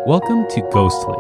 Welcome to Ghostly.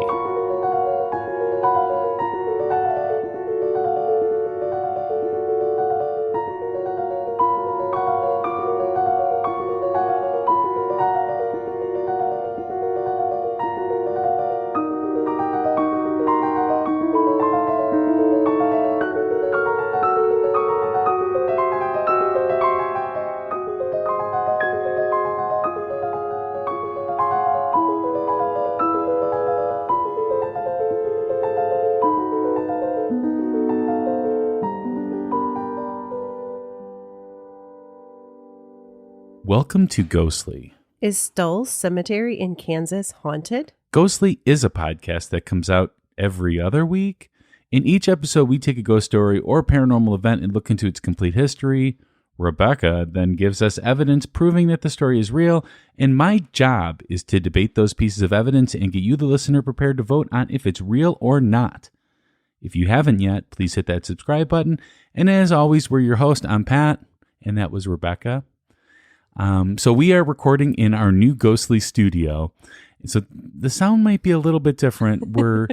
Welcome to Ghostly. Is Stull Cemetery in Kansas haunted? Ghostly is a podcast that comes out every other week. In each episode, we take a ghost story or paranormal event and look into its complete history. Rebecca then gives us evidence proving that the story is real, and my job is to debate those pieces of evidence and get you, the listener, prepared to vote on if it's real or not. If you haven't yet, please hit that subscribe button. And as always, we're your host. I'm Pat, and that was Rebecca. So we are recording in our new Ghostly studio. So the sound might be a little bit different. We're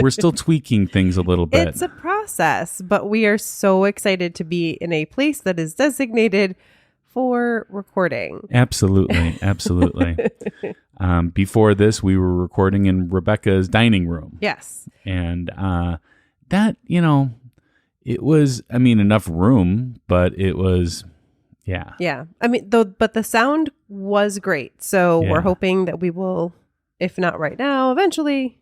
still tweaking things a little bit. It's a process, but we are so excited to be in a place that is designated for recording. Absolutely. Before this, we were recording in Rebecca's dining room. Yes. And that, it was, enough room, but it was... Yeah. Yeah. But the sound was great. So we're hoping that we will, if not right now, eventually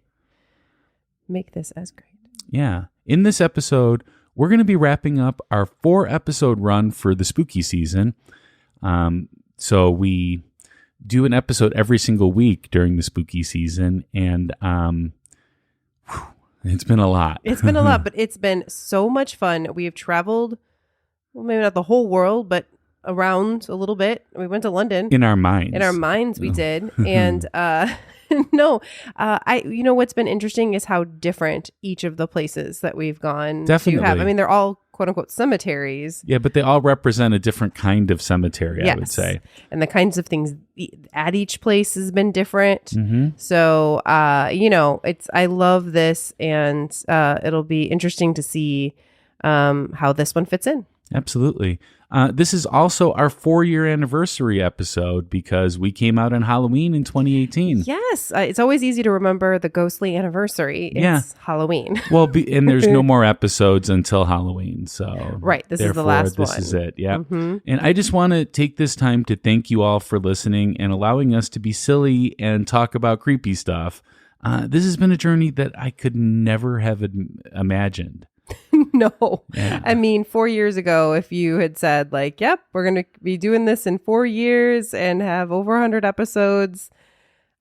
make this as great. Yeah. In this episode, we're going to be wrapping up our 4-episode run for the spooky season. So we do an episode every single week during the spooky season. And it's been a lot. It's been a lot, but it's been so much fun. We have traveled, well, maybe not the whole world, but around a little bit. We went to London. In our minds we did. And what's been interesting is how different each of the places that we've gone Definitely. to have. They're all quote unquote cemeteries. Yeah, but they all represent a different kind of cemetery, yes. I would say. And the kinds of things at each place has been different. Mm-hmm. So I love this, and it'll be interesting to see how this one fits in. Absolutely. This is also our 4-year anniversary episode because we came out on Halloween in 2018. Yes. It's always easy to remember the ghostly anniversary. It's Halloween. Well, and there's no more episodes until Halloween. So right. This is the last one. This is it. Yeah. Mm-hmm. And I just want to take this time to thank you all for listening and allowing us to be silly and talk about creepy stuff. This has been a journey that I could never have imagined. No. Yeah. 4 years ago, if you had said yep, we're going to be doing this in 4 years and have over 100 episodes,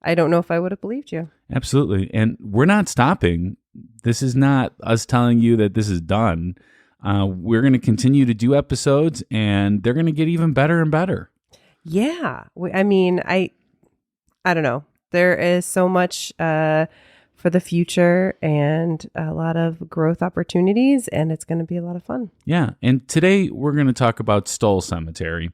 I don't know if I would have believed you. Absolutely. And we're not stopping. This is not us telling you that this is done. We're going to continue to do episodes, and they're going to get even better and better. Yeah. I don't know. There is so much for the future and a lot of growth opportunities, and it's going to be a lot of fun. Yeah. And today we're going to talk about Stull Cemetery.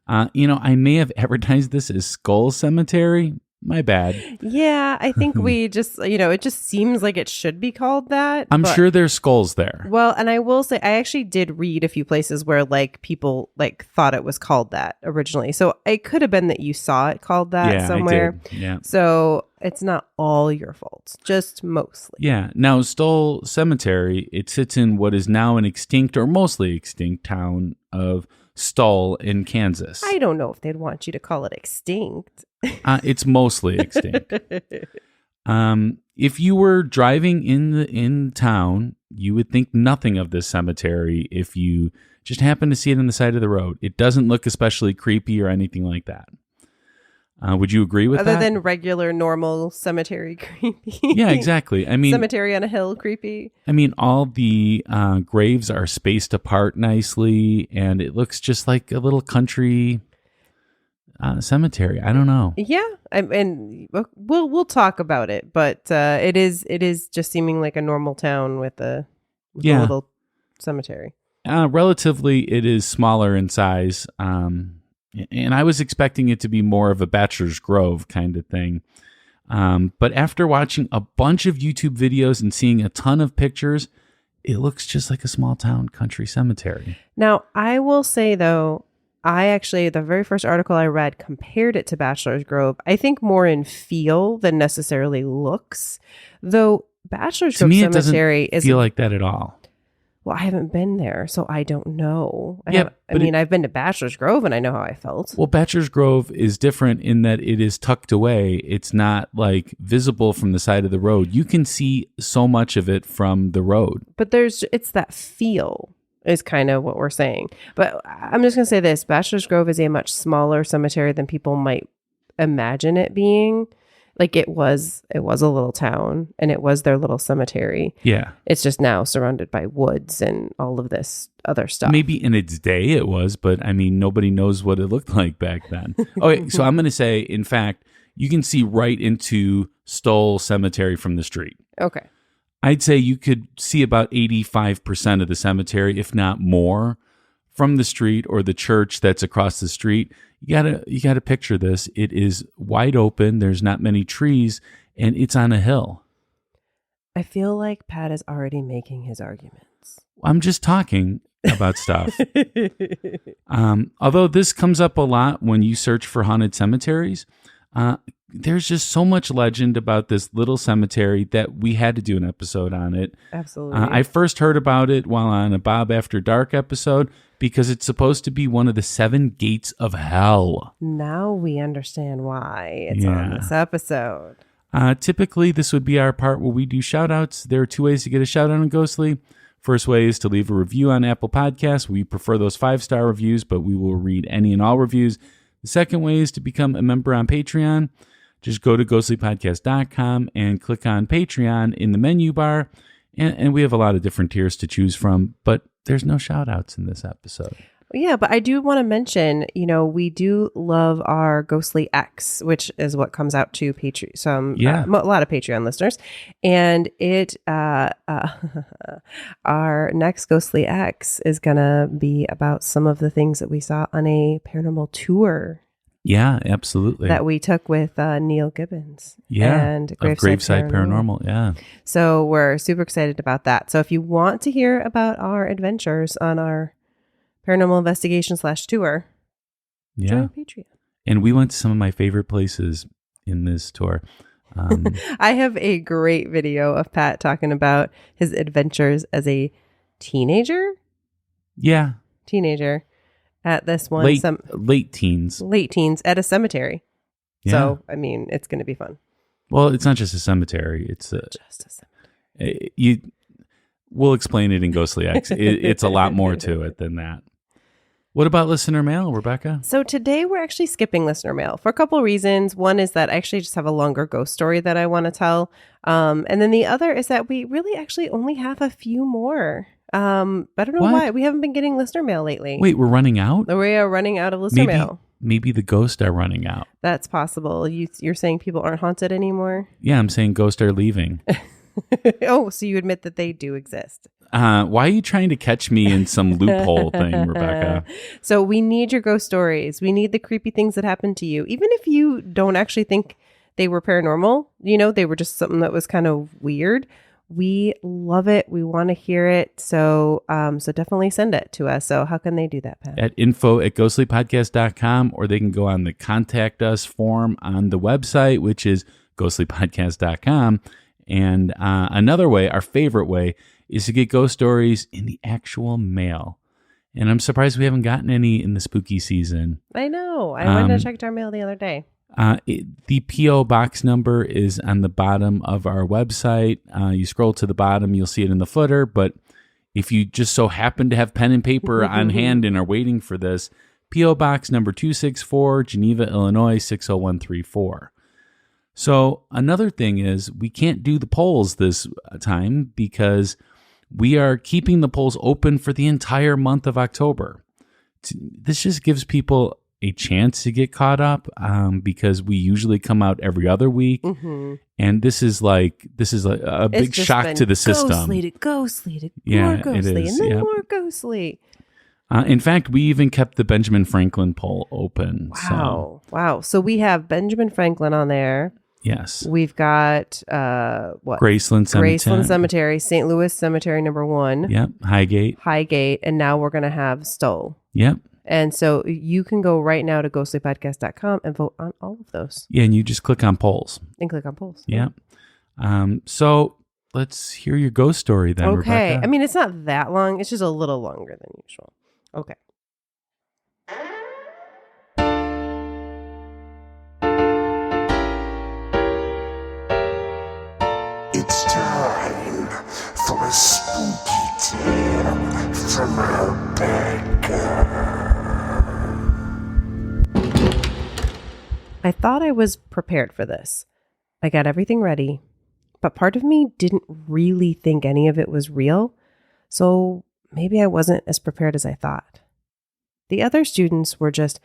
I may have advertised this as Skull Cemetery. My bad. Yeah, I think we just, it just seems like it should be called that. I'm sure there's skulls there. Well, and I will say, I actually did read a few places where people thought it was called that originally. So it could have been that you saw it called that somewhere. I did. Yeah. So it's not all your fault, just mostly. Yeah. Now, Stull Cemetery, it sits in what is now an extinct or mostly extinct town of Stull in Kansas. I don't know if they'd want you to call it extinct. It's mostly extinct. If you were driving in town, you would think nothing of this cemetery if you just happened to see it on the side of the road. It doesn't look especially creepy or anything like that. Would you agree with that? Other than regular, normal cemetery creepy. Yeah, exactly. Cemetery on a hill creepy. All the graves are spaced apart nicely, and it looks just like a little country cemetery. I don't know. Yeah, and we'll talk about it, but it is just seeming like a normal town with a little cemetery. Relatively, it is smaller in size. And I was expecting it to be more of a Bachelor's Grove kind of thing. But after watching a bunch of YouTube videos and seeing a ton of pictures, it looks just like a small town country cemetery. Now, I will say, though, the very first article I read compared it to Bachelor's Grove, I think more in feel than necessarily looks. Though Bachelor's To Grove me, Cemetery it doesn't feel like that at all. Well, I haven't been there, so I don't know. But I've been to Bachelor's Grove and I know how I felt. Well, Bachelor's Grove is different in that it is tucked away. It's not like visible from the side of the road. You can see so much of it from the road. But it's that feel is kind of what we're saying. But I'm just going to say this. Bachelor's Grove is a much smaller cemetery than people might imagine it being. Like it was a little town and it was their little cemetery. Yeah. It's just now surrounded by woods and all of this other stuff. Maybe in its day it was, but I mean, nobody knows what it looked like back then. Okay, so I'm going to say, in fact, you can see right into Stull Cemetery from the street. Okay. I'd say you could see about 85% of the cemetery, if not more, from the street or the church that's across the street. You gotta picture this. It is wide open. There's not many trees, and it's on a hill. I feel like Pat is already making his arguments. I'm just talking about stuff. Although this comes up a lot when you search for haunted cemeteries, there's just so much legend about this little cemetery that we had to do an episode on it. Absolutely. I first heard about it while on a Bob After Dark episode because it's supposed to be one of the 7 gates of hell. Now we understand why it's on this episode. Typically, this would be our part where we do shout-outs. There are 2 ways to get a shout-out on Ghostly. First way is to leave a review on Apple Podcasts. We prefer those 5-star reviews, but we will read any and all reviews. The second way is to become a member on Patreon. Just go to ghostlypodcast.com and click on Patreon in the menu bar. And we have a lot of different tiers to choose from, but there's no shout outs in this episode. Yeah, but I do want to mention, we do love our Ghostly X, which is what comes out to a lot of Patreon listeners. And our next Ghostly X is going to be about some of the things that we saw on a paranormal tour. Yeah, absolutely. That we took with Neil Gibbons. Yeah, and Graveside Paranormal. Yeah. So we're super excited about that. So if you want to hear about our adventures on our paranormal investigation /tour, join Patreon. And we went to some of my favorite places in this tour. I have a great video of Pat talking about his adventures as a teenager. Yeah. Teenager. At this one, late teens at a cemetery. Yeah. So, I mean, it's going to be fun. Well, it's not just a cemetery. It's just a cemetery. We'll explain it in Ghostly X. It's a lot more to it than that. What about listener mail, Rebecca? So today we're actually skipping listener mail for a couple of reasons. One is that I actually just have a longer ghost story that I want to tell. And then the other is that we really actually only have a few more. I don't know why. We haven't been getting listener mail lately. Wait, we're running out? We are running out of listener mail. Maybe the ghosts are running out. That's possible. You're saying people aren't haunted anymore? Yeah, I'm saying ghosts are leaving. Oh, so you admit that they do exist. Why are you trying to catch me in some loophole thing, Rebecca? So we need your ghost stories. We need the creepy things that happened to you. Even if you don't actually think they were paranormal, they were just something that was kind of weird. We love it. We want to hear it. So definitely send it to us. So how can they do that, Pat? At info@ghostlypodcast.com, or they can go on the contact us form on the website, which is ghostlypodcast.com. And another way, our favorite way, is to get ghost stories in the actual mail. And I'm surprised we haven't gotten any in the spooky season. I know. I went and checked our mail the other day. The P.O. box number is on the bottom of our website. You scroll to the bottom, you'll see it in the footer. But if you just so happen to have pen and paper on hand and are waiting for this, P.O. box number 264, Geneva, Illinois, 60134. So another thing is we can't do the polls this time because we are keeping the polls open for the entire month of October. This just gives people a chance to get caught up because we usually come out every other week. Mm-hmm. And this is like a big shock to the system. Ghostly to more ghostly, and then more ghostly. In fact, we even kept the Benjamin Franklin poll open. Wow. So we have Benjamin Franklin on there. Yes. We've got what? Graceland Cemetery. Graceland Cemetery, St. Louis Cemetery number 1. Yep. Highgate, and now we're going to have Stull. Yep. And so you can go right now to ghostlypodcast.com and vote on all of those. Yeah, and you just click on polls. And click on polls. Yeah. So let's hear your ghost story then, Okay. Rebecca. I mean, it's not that long. It's just a little longer than usual. Okay. It's time for a spooky tale from Rebecca. I thought I was prepared for this. I got everything ready, but part of me didn't really think any of it was real, so maybe I wasn't as prepared as I thought. The other students were just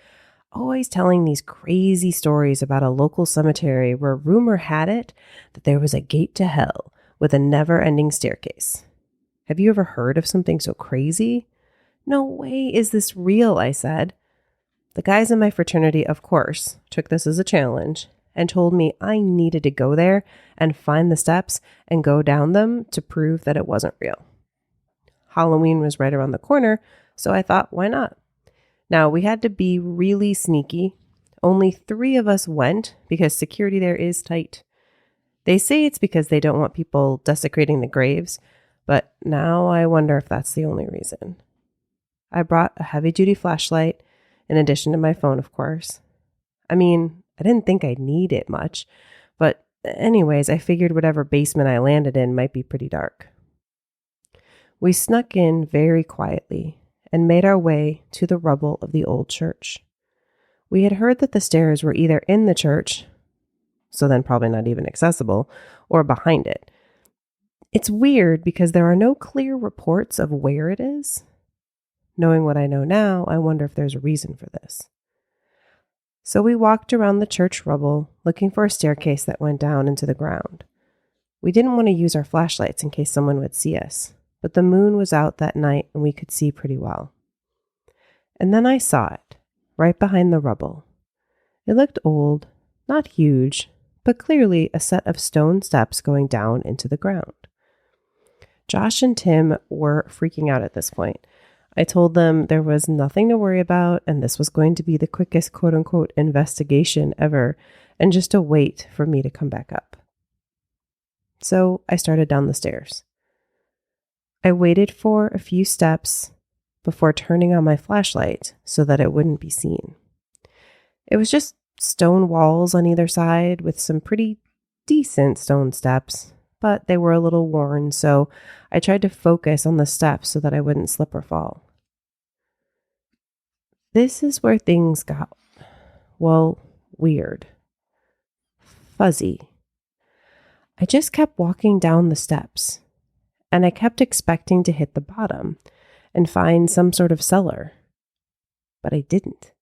always telling these crazy stories about a local cemetery where rumor had it that there was a gate to hell with a never-ending staircase. Have you ever heard of something so crazy? No way is this real, I said. The guys in my fraternity, of course, took this as a challenge and told me I needed to go there and find the steps and go down them to prove that it wasn't real. Halloween was right around the corner, so I thought, why not? Now, we had to be really sneaky. Only 3 of us went because security there is tight. They say it's because they don't want people desecrating the graves, but now I wonder if that's the only reason. I brought a heavy-duty flashlight, in addition to my phone, of course. I mean, I didn't think I'd need it much, but anyways, I figured whatever basement I landed in might be pretty dark. We snuck in very quietly and made our way to the rubble of the old church. We had heard that the stairs were either in the church, so then probably not even accessible, or behind it. It's weird because there are no clear reports of where it is. Knowing what I know now, I wonder if there's a reason for this. So we walked around the church rubble, looking for a staircase that went down into the ground. We didn't want to use our flashlights in case someone would see us, but the moon was out that night and we could see pretty well. And then I saw it, right behind the rubble. It looked old, not huge, but clearly a set of stone steps going down into the ground. Josh and Tim were freaking out at this point. I told them there was nothing to worry about and this was going to be the quickest quote-unquote investigation ever and just to wait for me to come back up. So I started down the stairs. I waited for a few steps before turning on my flashlight so that it wouldn't be seen. It was just stone walls on either side with some pretty decent stone steps, but they were a little worn, so I tried to focus on the steps so that I wouldn't slip or fall. This is where things got, well, weird. Fuzzy. I just kept walking down the steps, and I kept expecting to hit the bottom and find some sort of cellar, but I didn't.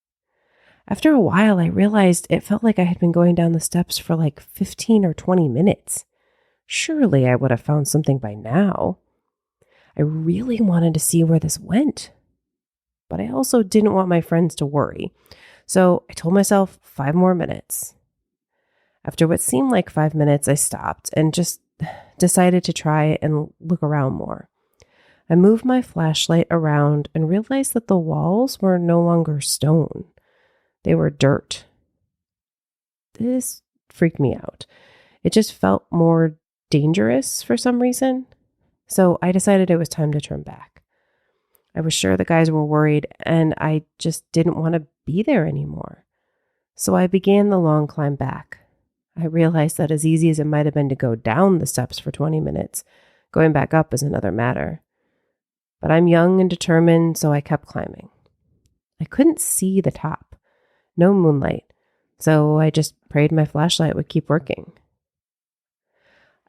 After a while, I realized it felt like I had been going down the steps for like 15 or 20 minutes. Surely I would have found something by now. I really wanted to see where this went, but I also didn't want my friends to worry. So I told myself 5 more minutes. After what seemed like 5 minutes, I stopped and just decided to try and look around more. I moved my flashlight around and realized that the walls were no longer stone. They were dirt. This freaked me out. It just felt more dangerous for some reason. So I decided it was time to turn back. I was sure the guys were worried and I just didn't want to be there anymore. So I began the long climb back. I realized that as easy as it might have been to go down the steps for 20 minutes, going back up is another matter. But I'm young and determined, so I kept climbing. I couldn't see the top. No moonlight. So I just prayed my flashlight would keep working.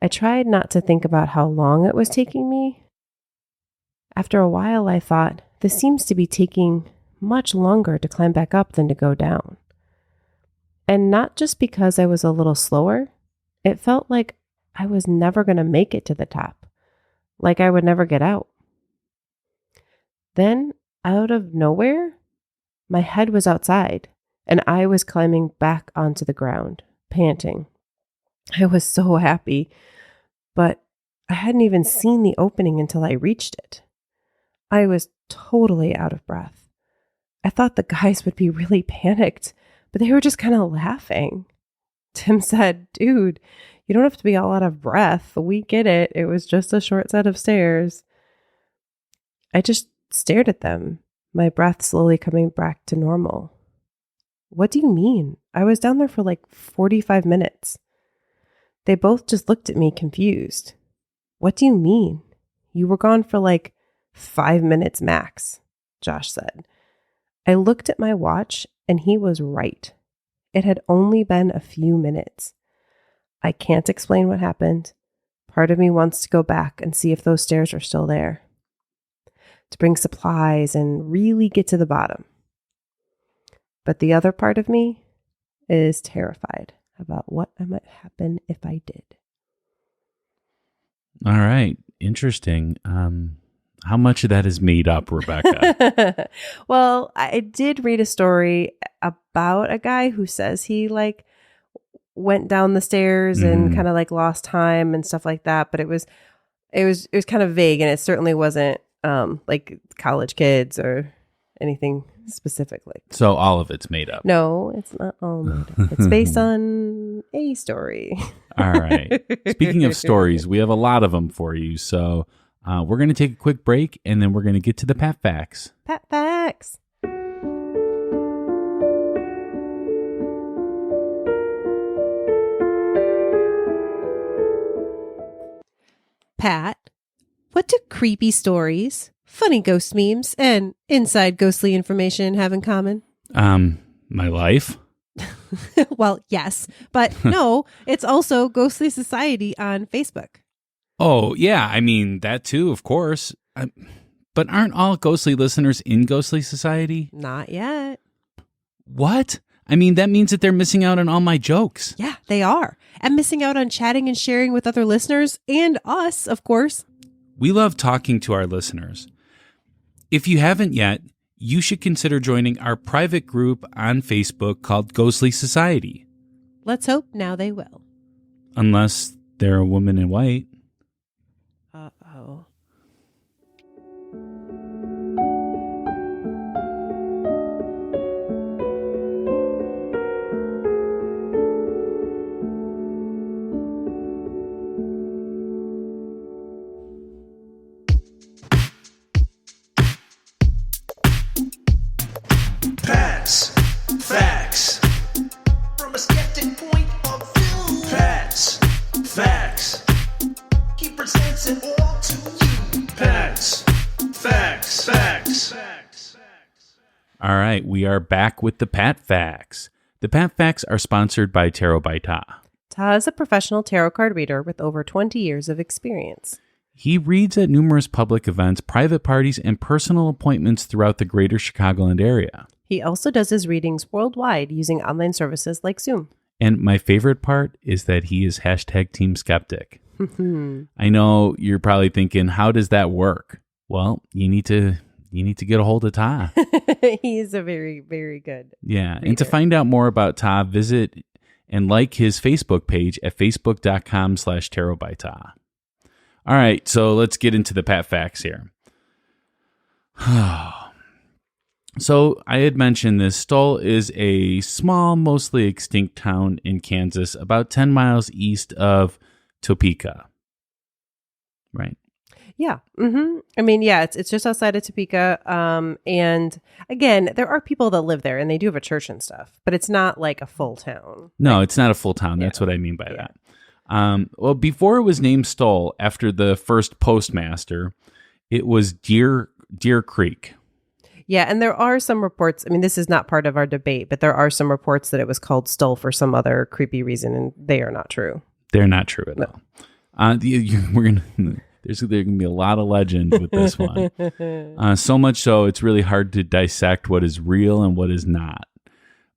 I tried not to think about how long it was taking me. After a while, I thought, this seems to be taking much longer to climb back up than to go down. And not just because I was a little slower, it felt like I was never going to make it to the top, like I would never get out. Then, out of nowhere, my head was outside, and I was climbing back onto the ground, panting. I was so happy, but I hadn't even seen the opening until I reached it. I was totally out of breath. I thought the guys would be really panicked, but they were just kind of laughing. Tim said, "Dude, you don't have to be all out of breath. We get it. It was just a short set of stairs." I just stared at them, my breath slowly coming back to normal. "What do you mean? I was down there for like 45 minutes. They both just looked at me confused. "What do you mean? You were gone for like 5 minutes max," Josh said. I looked at my watch and he was right. It had only been a few minutes. I can't explain what happened. Part of me wants to go back and see if those stairs are still there, to bring supplies and really get to the bottom. But the other part of me is terrified about what might happen if I did. All right. Interesting. How much of that is made up, Rebecca? Well, I did read a story about a guy who says he went down the stairs and kind of lost time and stuff like that. But it was kind of vague, and it certainly wasn't like college kids or anything specifically. So all of it's made up. No, it's not all made up. It's based on a story. All right. Speaking of stories, we have a lot of them for you. So we're going to take a quick break, and then we're going to get to the Pat Facts. Pat Facts. Pat, what do creepy stories, funny ghost memes, and inside ghostly information have in common? My life. Well, yes, but no, it's also Ghostly Society on Facebook. Oh, yeah. I mean, that too, of course. But aren't all ghostly listeners in Ghostly Society? Not yet. What? I mean, that means that they're missing out on all my jokes. Yeah, they are. And missing out on chatting and sharing with other listeners and us, of course. We love talking to our listeners. If you haven't yet, you should consider joining our private group on Facebook called Ghostly Society. Let's hope now they will. Unless they're a woman in white. Uh-oh. Pat's Facts. From a skeptic point of view. Pat's Facts. He presents it all to you. Pat's Facts. Facts. All right, we are back with the Pat Facts. The Pat Facts are sponsored by Tarot by Ta. Ta is a professional tarot card reader with over 20 years of experience. He reads at numerous public events, private parties, and personal appointments throughout the greater Chicagoland area. He also does his readings worldwide using online services like Zoom. And my favorite part is that he is hashtag Team Skeptic. I know you're probably thinking, how does that work? Well, you need to get a hold of Ta. He is a very, very good Yeah. reader. And to find out more about Ta, visit and like his Facebook page at facebook.com/tarot by Ta. All right, so let's get into the Pat Facts here. So I had mentioned this. Stull is a small, mostly extinct town in Kansas, about 10 miles east of Topeka. Right. Yeah. I mean, yeah, it's just outside of Topeka. And again, there are people that live there and they do have a church and stuff, but it's not like a full town. No, it's not a full town. That's what I mean by that. Well, before it was named Stull, after the first postmaster, it was Deer Creek. Yeah, and there are some reports. I mean, this is not part of our debate, but there are some reports that it was called Stull for some other creepy reason, and they are not true. They're not true at all. There's going to be a lot of legend with this one. So much so, it's really hard to dissect what is real and what is not.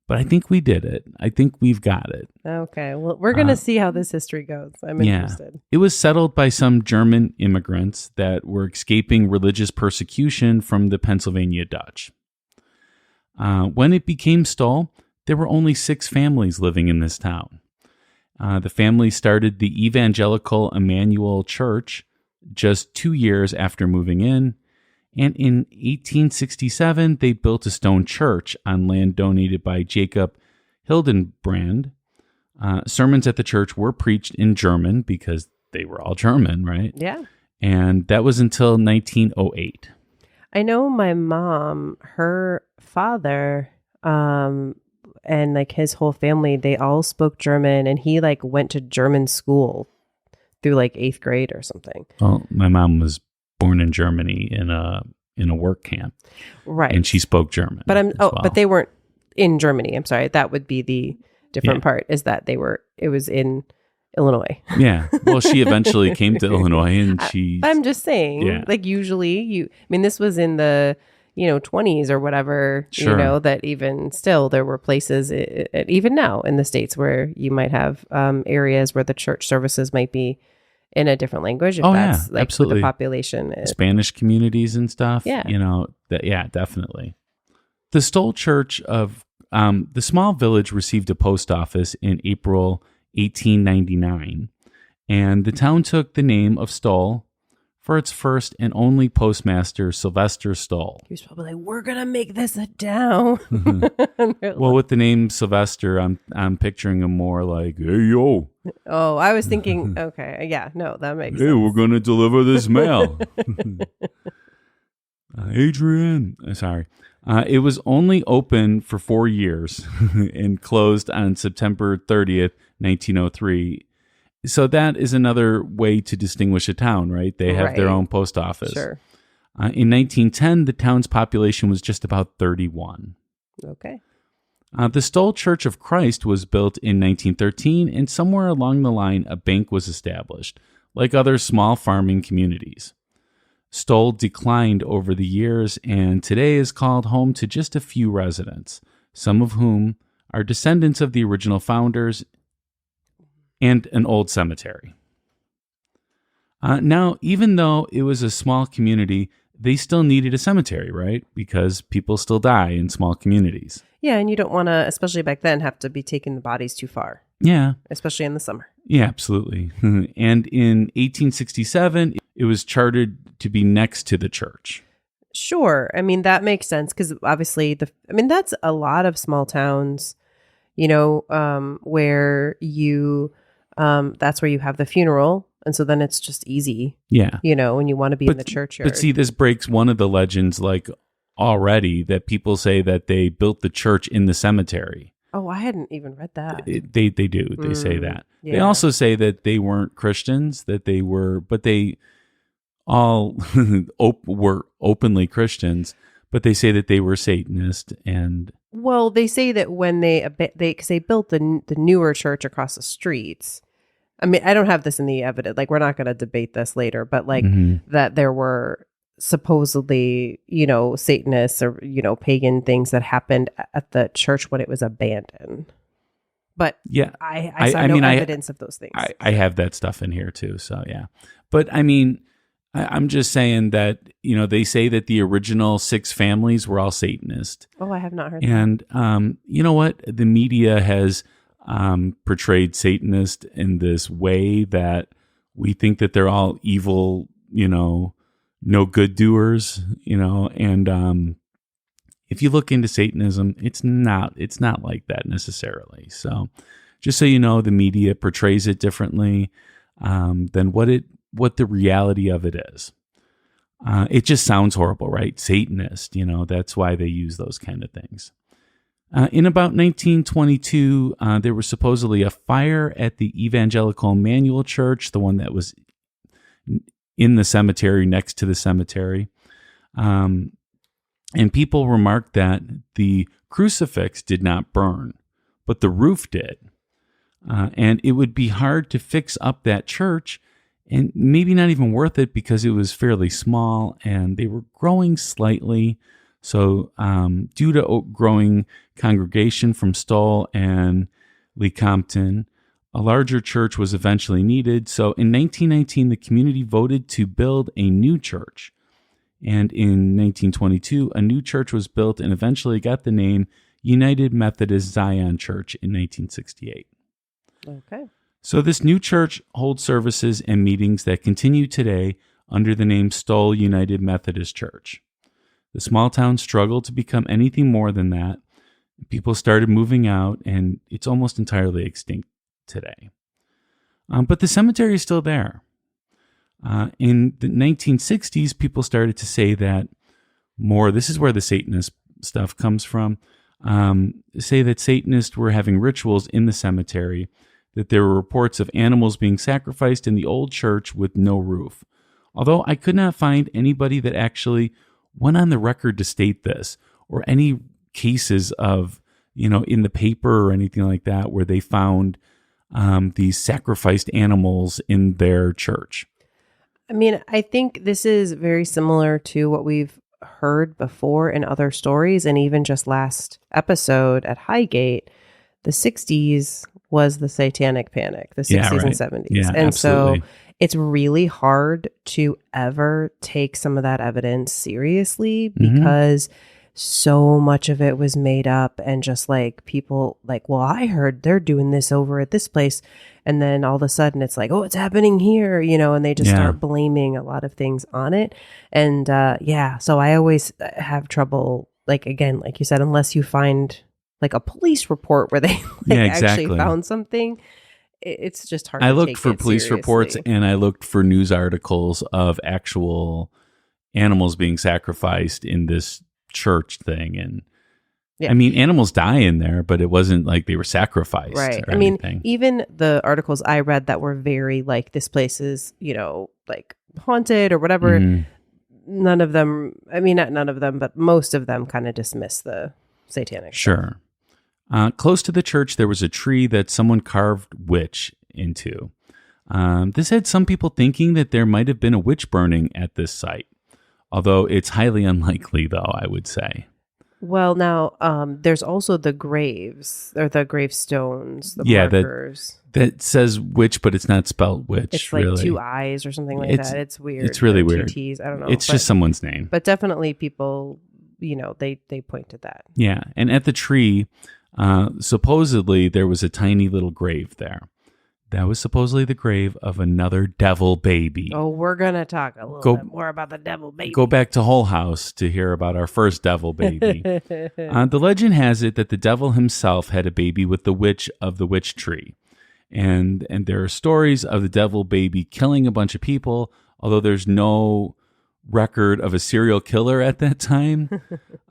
But I think we did it. I think we've got it. Okay, well, we're going to see how this history goes. I'm interested. It was settled by some German immigrants that were escaping religious persecution from the Pennsylvania Dutch. When it became Stull, there were only 6 families living in this town. The family started the Evangelical Emmanuel Church just 2 years after moving in. And in 1867, they built a stone church on land donated by Jacob Hildenbrand. Sermons at the church were preached in German because they were all German, right? Yeah. And that was until 1908. I know my mom, her father, and like his whole family, they all spoke German, and he like went to German school through like 8th grade or something. Well, my mom was born in Germany in a work camp, Right. and she spoke German. But well. but they weren't in Germany. I'm sorry. That would be the different part, is that it was in Illinois. Yeah. Well, she eventually came to Illinois, and I'm just saying, Yeah. like usually this was in the 20s or whatever, Sure. that even still there were places, even now in the States, where you might have areas where the church services might be in a different language. If that's like absolutely. the population is. Spanish communities and stuff. Yeah. Definitely. The Stull Church of the small village received a post office in April 1899, and the town took the name of Stull for its first and only postmaster, Sylvester Stull. He was probably like, "We're gonna make this a town." Well, with the name Sylvester, I'm picturing him more like, "Hey, yo, Oh, I was thinking, okay, yeah, no, that makes hey, sense. we're going to deliver this mail." Adrian, sorry. It was only open for 4 years and closed on September 30th, 1903. So that is another way to distinguish a town, right? They have their Right. own post office. Sure. In 1910, the town's population was just about 31. Okay. The Stull Church of Christ was built in 1913, and somewhere along the line, a bank was established, like other small farming communities. Stull declined over the years and today is called home to just a few residents, some of whom are descendants of the original founders, and an old cemetery. Now, even though it was a small community, they still needed a cemetery, right? Because people still die in small communities. Yeah, and you don't want to, especially back then, have to be taking the bodies too far, Yeah. especially in the summer. Yeah, absolutely. And in 1867, it was chartered to be next to the church. Sure. I mean, that makes sense because obviously that's a lot of small towns, where you, that's where you have the funeral. And so then it's just easy, Yeah. when you want to be in the churchyard. But see, this breaks one of the legends, like already, that people say that they built the church in the cemetery. Oh, I hadn't even read that. They do. They say that. They yeah. also say that they weren't Christians, but they all were openly Christians, but they say that they were Satanist. And Well, they say that when because they built the newer church across the streets. I mean, I don't have this in the evidence. Like, we're not going to debate this later, but like that there were supposedly, Satanists or, pagan things that happened at the church when it was abandoned. But yeah, I saw no evidence of those things. I have that stuff in here too. So yeah, but I mean, I'm just saying that, they say that the original 6 families were all Satanist. Oh, I have not heard that. And you know what? The media has portrayed Satanist in this way that we think that they're all evil, no good doers, and if you look into Satanism, it's not like that necessarily. So just so you know, the media portrays it differently than what the reality of it is. It just sounds horrible, right? Satanist, that's why they use those kind of things. In about 1922, there was supposedly a fire at the Evangelical Emmanuel Church, the one that was in the cemetery, next to the cemetery. And people remarked that the crucifix did not burn, but the roof did. And it would be hard to fix up that church, and maybe not even worth it because it was fairly small and they were growing slightly. So due to growing congregation from Stull and Lecompton, a larger church was eventually needed. So in 1919, the community voted to build a new church. And in 1922, a new church was built and eventually got the name United Methodist Zion Church in 1968. Okay. So this new church holds services and meetings that continue today under the name Stull United Methodist Church. The small town struggled to become anything more than that. People started moving out, and it's almost entirely extinct today. But the cemetery is still there. In the 1960s, people started to say that this is where the Satanist stuff comes from, say that Satanists were having rituals in the cemetery, that there were reports of animals being sacrificed in the old church with no roof. Although I could not find anybody that actually went on the record to state this, or any cases of, in the paper or anything like that, where they found these sacrificed animals in their church. I mean, I think this is very similar to what we've heard before in other stories, and even just last episode at Highgate, the 60s was the Satanic Panic, the 60s and 70s. Yeah, and absolutely. So it's really hard to ever take some of that evidence seriously because so much of it was made up, and just like people like, well, I heard they're doing this over at this place. And then all of a sudden it's like, oh, it's happening here, and they just start blaming a lot of things on it. And so I always have trouble, like, again, like you said, unless you find like a police report where they actually found something, it's just hard. I to looked take for it police seriously. reports, and I looked for news articles of actual animals being sacrificed in this church thing. And I mean, animals die in there, but it wasn't like they were sacrificed. Right. Or I mean, anything. even the articles I read that were very like, this place is, like haunted or whatever. None of them, I mean, not none of them, but most of them kind of dismiss the satanic. Sure. Close to the church, there was a tree that someone carved witch into. This had some people thinking that there might have been a witch burning at this site, although it's highly unlikely, though, I would say. Well, now, there's also the graves, or the gravestones, the markers. That says witch, but it's not spelled witch. It's like really. 2 eyes or something like that. It's weird. It's really Or weird. 2 T's, I don't know. It's just someone's name. But definitely people, they point to that. Yeah. And at the tree, supposedly there was a tiny little grave there. That was supposedly the grave of another devil baby. Oh, we're going to talk a little bit more about the devil baby. Go back to Hull House to hear about our first devil baby. The legend has it that the devil himself had a baby with the witch of the witch tree. And there are stories of the devil baby killing a bunch of people, although there's no record of a serial killer at that time.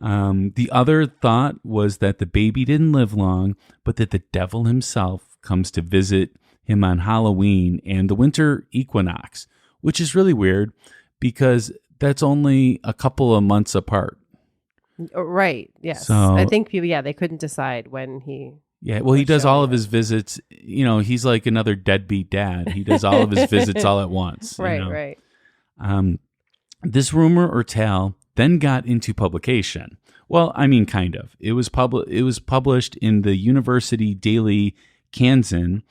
The other thought was that the baby didn't live long, but that the devil himself comes to visit him on Halloween and the winter equinox, which is really weird because that's only a couple of months apart. Right. Yes. So, I think people, they couldn't decide when he. Yeah. Well, he does all of his visits. He's like another deadbeat dad. He does all of his visits all at once. Right. This rumor or tale then got into publication. Well, I mean, kind of. It was published in the University Daily Kansan,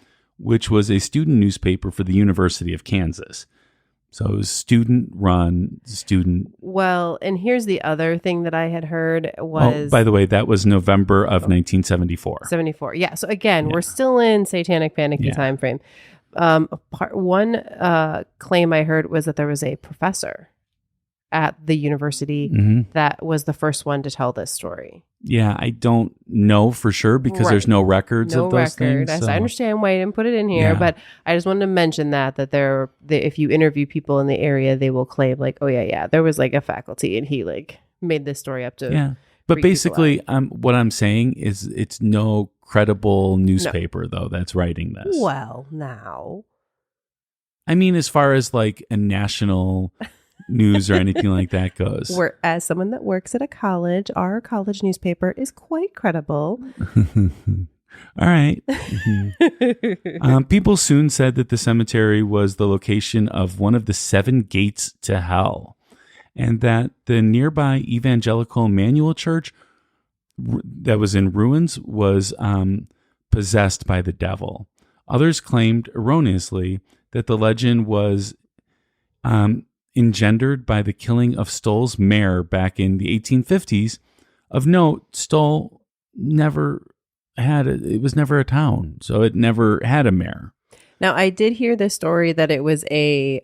which was a student newspaper for the University of Kansas. So it was student-run, student... Well, and here's the other thing that I had heard was... Oh, by the way, that was November of 1974. 74, yeah. So again, we're still in Satanic Panic time frame. One claim I heard was that there was a professor at the university that was the first one to tell this story. Yeah, I don't know for sure because there's no records of those things. So. I understand why I didn't put it in here, but I just wanted to mention that if you interview people in the area, they will claim like, oh yeah, there was like a faculty and he like made this story up to. Yeah, but basically, what I'm saying is it's no credible newspaper though that's writing this. Well, now, I mean, as far as like a national news or anything like that goes. As someone that works at a college, our college newspaper is quite credible. All right. People soon said that the cemetery was the location of one of the 7 gates to hell, and that the nearby evangelical Emmanuel Church that was in ruins was possessed by the devil. Others claimed erroneously that the legend was engendered by the killing of Stull's mayor back in the 1850s. Of note, Stull it was never a town, so it never had a mayor. Now, I did hear this story that it was a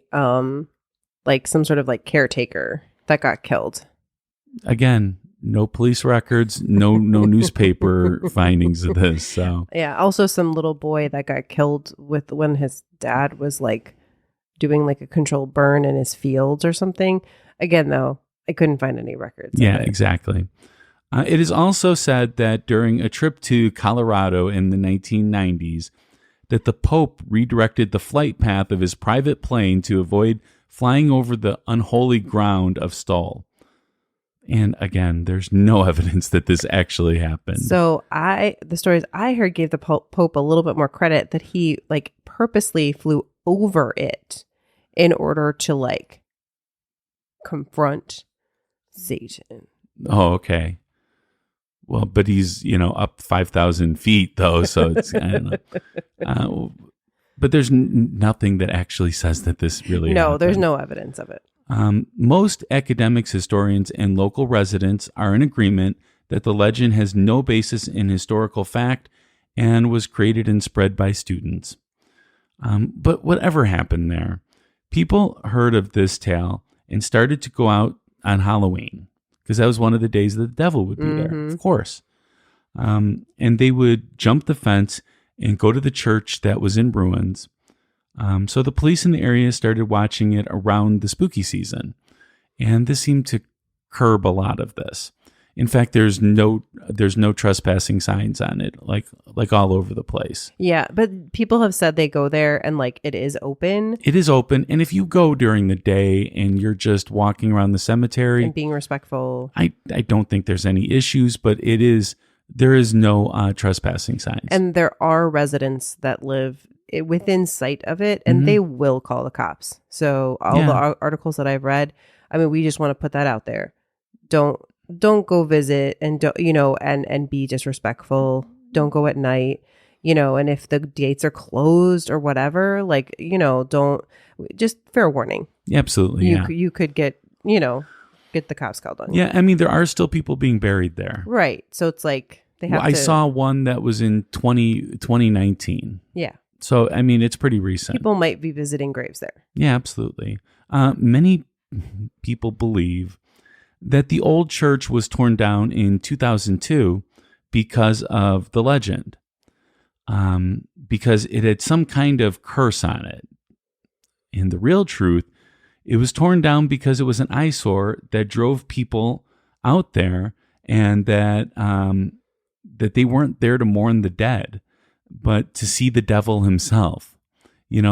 like some sort of like caretaker that got killed. Again, no police records, no newspaper findings of this. So Yeah. Also, some little boy that got killed with when his dad was like doing like a controlled burn in his fields or something. Again, though, I couldn't find any records. yeah, of it. exactly. It is also said that during a trip to Colorado in the 1990s, that the Pope redirected the flight path of his private plane to avoid flying over the unholy ground of Stull. And again, there's no evidence that this actually happened. So the stories I heard gave the Pope a little bit more credit that he like purposely flew over it in order to like confront Satan. Oh, okay. Well, but he's, up 5,000 feet though. So it's, I don't know. But there's nothing that actually says that this really happened. There's no evidence of it. Most academics, historians, and local residents are in agreement that the legend has no basis in historical fact and was created and spread by students. But whatever happened there, people heard of this tale and started to go out on Halloween because that was one of the days that the devil would be there, of course. And they would jump the fence and go to the church that was in ruins. So the police in the area started watching it around the spooky season, and this seemed to curb a lot of this. In fact, there's no trespassing signs on it, like all over the place. Yeah, but people have said they go there and like it is open It is open, and if you go during the day and you're just walking around the cemetery, and being respectful. I don't think there's any issues, but there is no trespassing signs. And there are residents that live within sight of it, and they will call the cops. So all the articles that I've read, I mean, we just want to put that out there. Don't go visit and don't, and be disrespectful. Don't go at night, and if the gates are closed or whatever, like, don't, just fair warning. Absolutely. You could get the cops called on you. Yeah. I mean, there are still people being buried there. Right. So it's like they have I saw one that was in 2019. Yeah. So, I mean, it's pretty recent. People might be visiting graves there. Yeah, absolutely. Many people believe that the old church was torn down in 2002 because of the legend, because it had some kind of curse on it. And the real truth, it was torn down because it was an eyesore that drove people out there, and that they weren't there to mourn the dead, but to see the devil himself,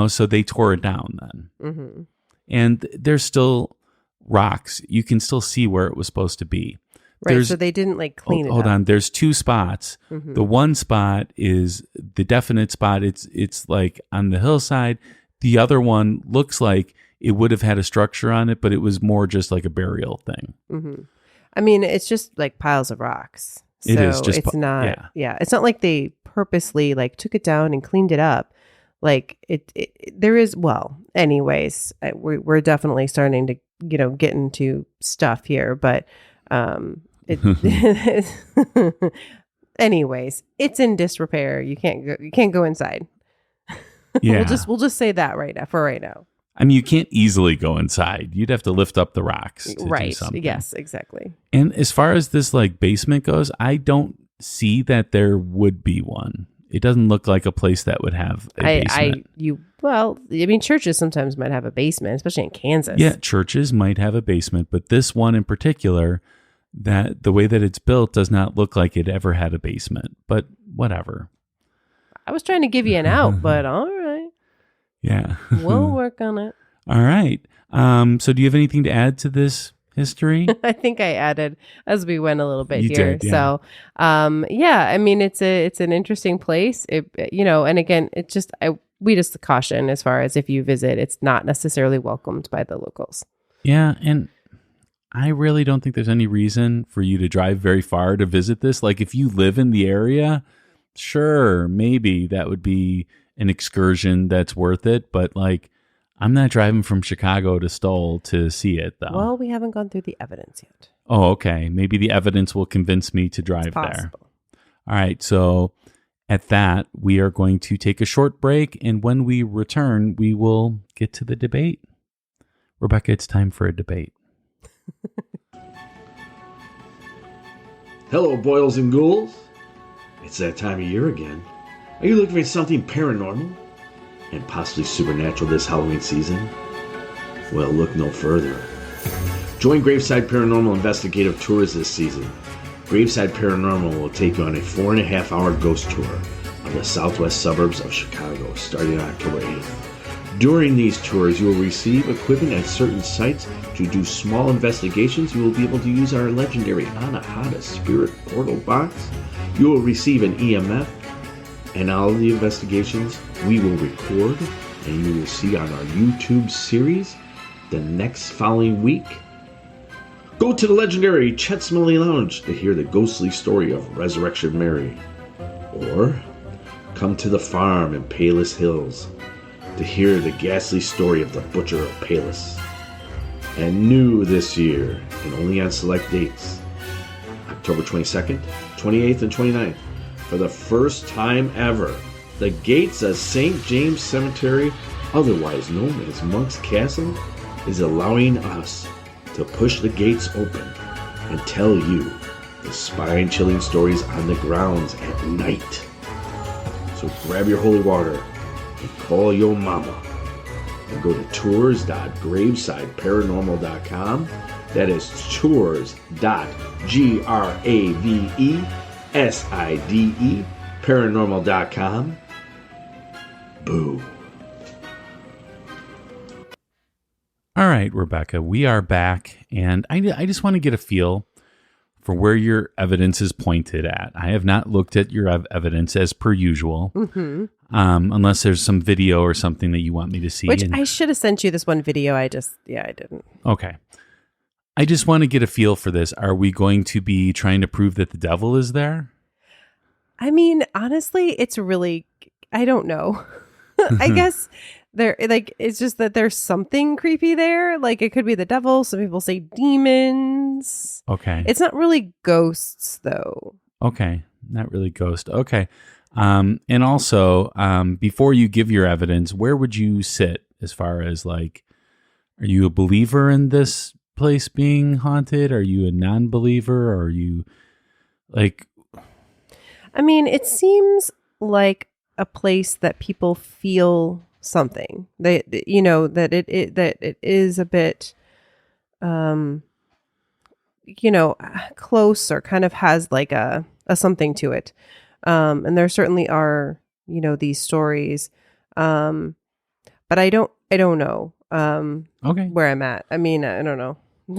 so they tore it down then. Mm-hmm. And there's still rocks. You can still see where it was supposed to be. Right. So they didn't like clean it up. Hold on. There's two spots. Mm-hmm. The one spot is the definite spot. It's like on the hillside. The other one looks like it would have had a structure on it, but it was more just like a burial thing. Mm-hmm. I mean, it's just like piles of rocks. So It is just it's not. Yeah. It's not like they purposely like took it down and cleaned it up. Like there is. Well, anyways, we're definitely starting to get into stuff here, but anyways, it's in disrepair. You can't go inside. Yeah. we'll just say that right now. I mean, you can't easily go inside. You'd have to lift up the rocks to do Right. something. Yes, exactly. And as far as this like basement goes, I don't see that there would be one. It doesn't look like a place that would have a basement. I mean, churches sometimes might have a basement, especially in Kansas. Yeah, churches might have a basement, but this one in particular, that the way that it's built does not look like it ever had a basement. But whatever. I was trying to give you an out, but all right. Yeah. We'll work on it. All right. So do you have anything to add to this history? I think I added as we went a little bit You here. did, yeah. So, I mean, it's an interesting place. And again, we just caution as far as if you visit, it's not necessarily welcomed by the locals. Yeah, and I really don't think there's any reason for you to drive very far to visit this. Like if you live in the area, sure, maybe that would be an excursion that's worth it. But like, I'm not driving from Chicago to Stull to see it, though. Well, we haven't gone through the evidence yet. Oh, okay. Maybe the evidence will convince me to drive there. Possible. All right. So At that, we are going to take a short break, and when we return, we will get to the debate. Rebecca, it's time for a debate. Hello, boils and ghouls. It's that time of year again. Are you looking for something paranormal and possibly supernatural this Halloween season? Well, look no further. Join Graveside Paranormal investigative tours this season. Graveside Paranormal will take you on a 4.5-hour ghost tour of the southwest suburbs of Chicago starting on October 8th. During these tours, you will receive equipment at certain sites to do small investigations. You will be able to use our legendary Anahata Spirit Portal box. You will receive an EMF, and all of the investigations we will record and you will see on our YouTube series the next following week. Go to the legendary Chet Smiley Lounge to hear the ghostly story of Resurrection Mary. Or come to the farm in Palis Hills to hear the ghastly story of the Butcher of Palis. And new this year, and only on select dates, October 22nd, 28th, and 29th, for the first time ever, the gates of St. James Cemetery, otherwise known as Monk's Castle, is allowing us to push the gates open and tell you the spine-chilling stories on the grounds at night. So grab your holy water and call your mama and go to tours.gravesideparanormal.com. That is tours.graveside paranormal.com. Boo. All right, Rebecca, we are back, and I just want to get a feel for where your evidence is pointed at. I have not looked at your evidence as per usual, unless there's some video or something that you want me to see. Which I should have sent you this one video. I didn't. Okay. I just want to get a feel for this. Are we going to be trying to prove that the devil is there? I mean, honestly, it's really, I don't know. I guess there, like, it's just that there's something creepy there. Like, it could be the devil. Some people say demons. Okay. It's not really ghosts, though. Okay. Not really ghost. Okay. And also, before you give your evidence, where would you sit as far as, like, are you a believer in this place being haunted? Are you a non-believer? Are you, like... I mean, it seems like a place that people feel something. They, you know, that it is a bit, you know, close, or kind of has like a something to it. And there certainly are, you know, these stories. But I don't know. Okay. Where I'm at. I mean, I don't know. All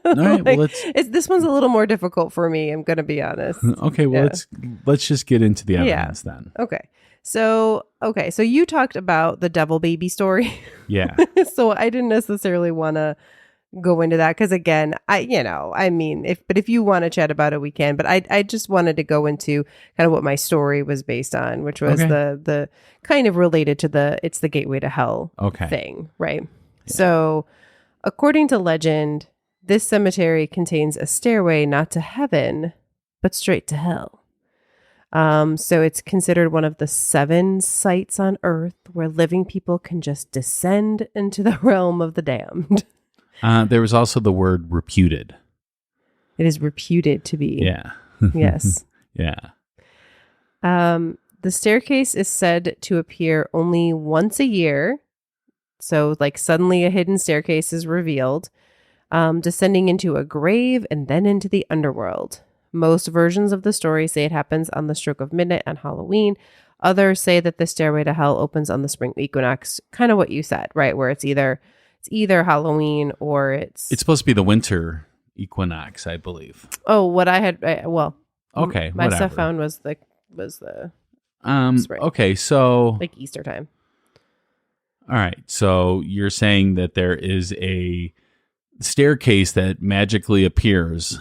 right, well, this one's a little more difficult for me. I'm gonna be honest. Okay, well, let's just get into the evidence then. Okay, so you talked about the devil baby story. Yeah. So I didn't necessarily want to go into that because, again, if you want to chat about it, we can. But I just wanted to go into kind of what my story was based on, which was the kind of related to it's the gateway to hell thing, right? Yeah. So, according to legend, this cemetery contains a stairway not to heaven, but straight to hell. So it's considered one of the 7 sites on earth where living people can just descend into the realm of the damned. There was also the word reputed. It is reputed to be. Yeah. Yes. Yeah. The staircase is said to appear only once a year. So, like, suddenly a hidden staircase is revealed, descending into a grave and then into the underworld. Most versions of the story say it happens on the stroke of midnight on Halloween. Others say that the stairway to hell opens on the spring equinox, kind of what you said, right? Where it's either Halloween or it's supposed to be the winter equinox, I believe. Oh, what I had, okay, my whatever. stuff found was the spring. Okay, so like Easter time. All right. So you're saying that there is a staircase that magically appears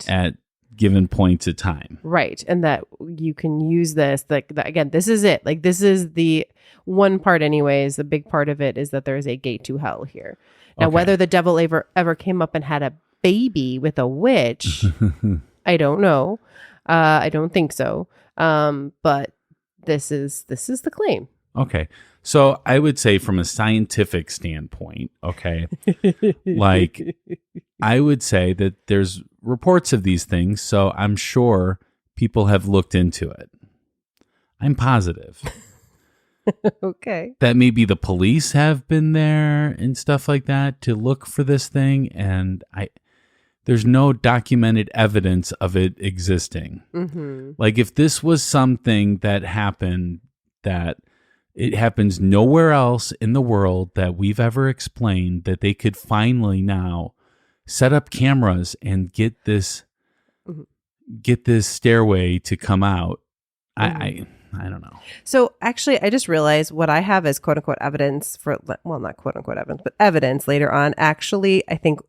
at given points of time. Right. And that you can use this. Again, this is it. Like, this is the one part anyways. The big part of it is that there is a gate to hell here. Now, whether the devil ever came up and had a baby with a witch, I don't know. I don't think so. But this is the claim. Okay. So I would say from a scientific standpoint, okay, like I would say that there's reports of these things, so I'm sure people have looked into it. I'm positive Okay. that maybe the police have been there and stuff like that to look for this thing, and there's no documented evidence of it existing. Mm-hmm. Like if this was something that happened that it happens nowhere else in the world that we've ever explained, that they could finally now set up cameras and get this stairway to come out. I don't know. So actually, I just realized what I have as quote unquote evidence for, well, not quote unquote evidence, but evidence later on, actually, I think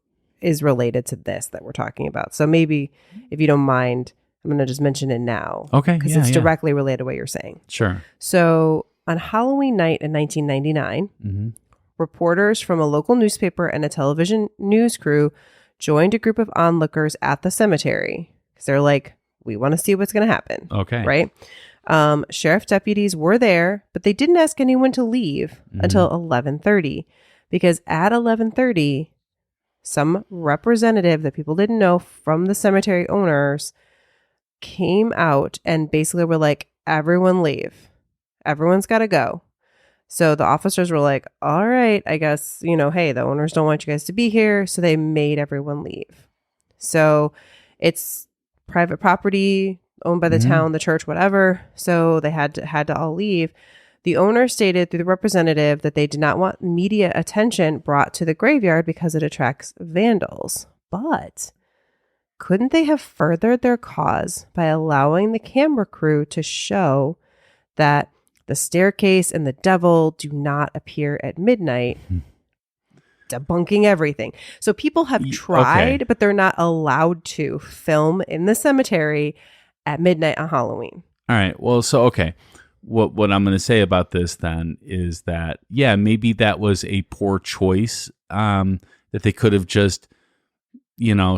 is related to this that we're talking about. So maybe if you don't mind, I'm going to just mention it now. Okay. Because it's directly related to what you're saying. Sure. So on Halloween night in 1999, reporters from a local newspaper and a television news crew joined a group of onlookers at the cemetery. Because they're like, we want to see what's going to happen. Okay. Right? Sheriff deputies were there, but they didn't ask anyone to leave until 11:30, because at 11:30, some representative that people didn't know from the cemetery owners came out and basically were like, everyone leave. Everyone's got to go. So the officers were like, all right, I guess, hey, the owners don't want you guys to be here. So they made everyone leave. So it's private property owned by the town, the church, whatever. So they had to all leave. The owner stated through the representative that they did not want media attention brought to the graveyard because it attracts vandals. But couldn't they have furthered their cause by allowing the camera crew to show that the staircase and the devil do not appear at midnight, debunking everything? So people have tried, but they're not allowed to film in the cemetery at midnight on Halloween. All right. Well, so, okay. What I'm going to say about this then is that, yeah, maybe that was a poor choice, that they could have just,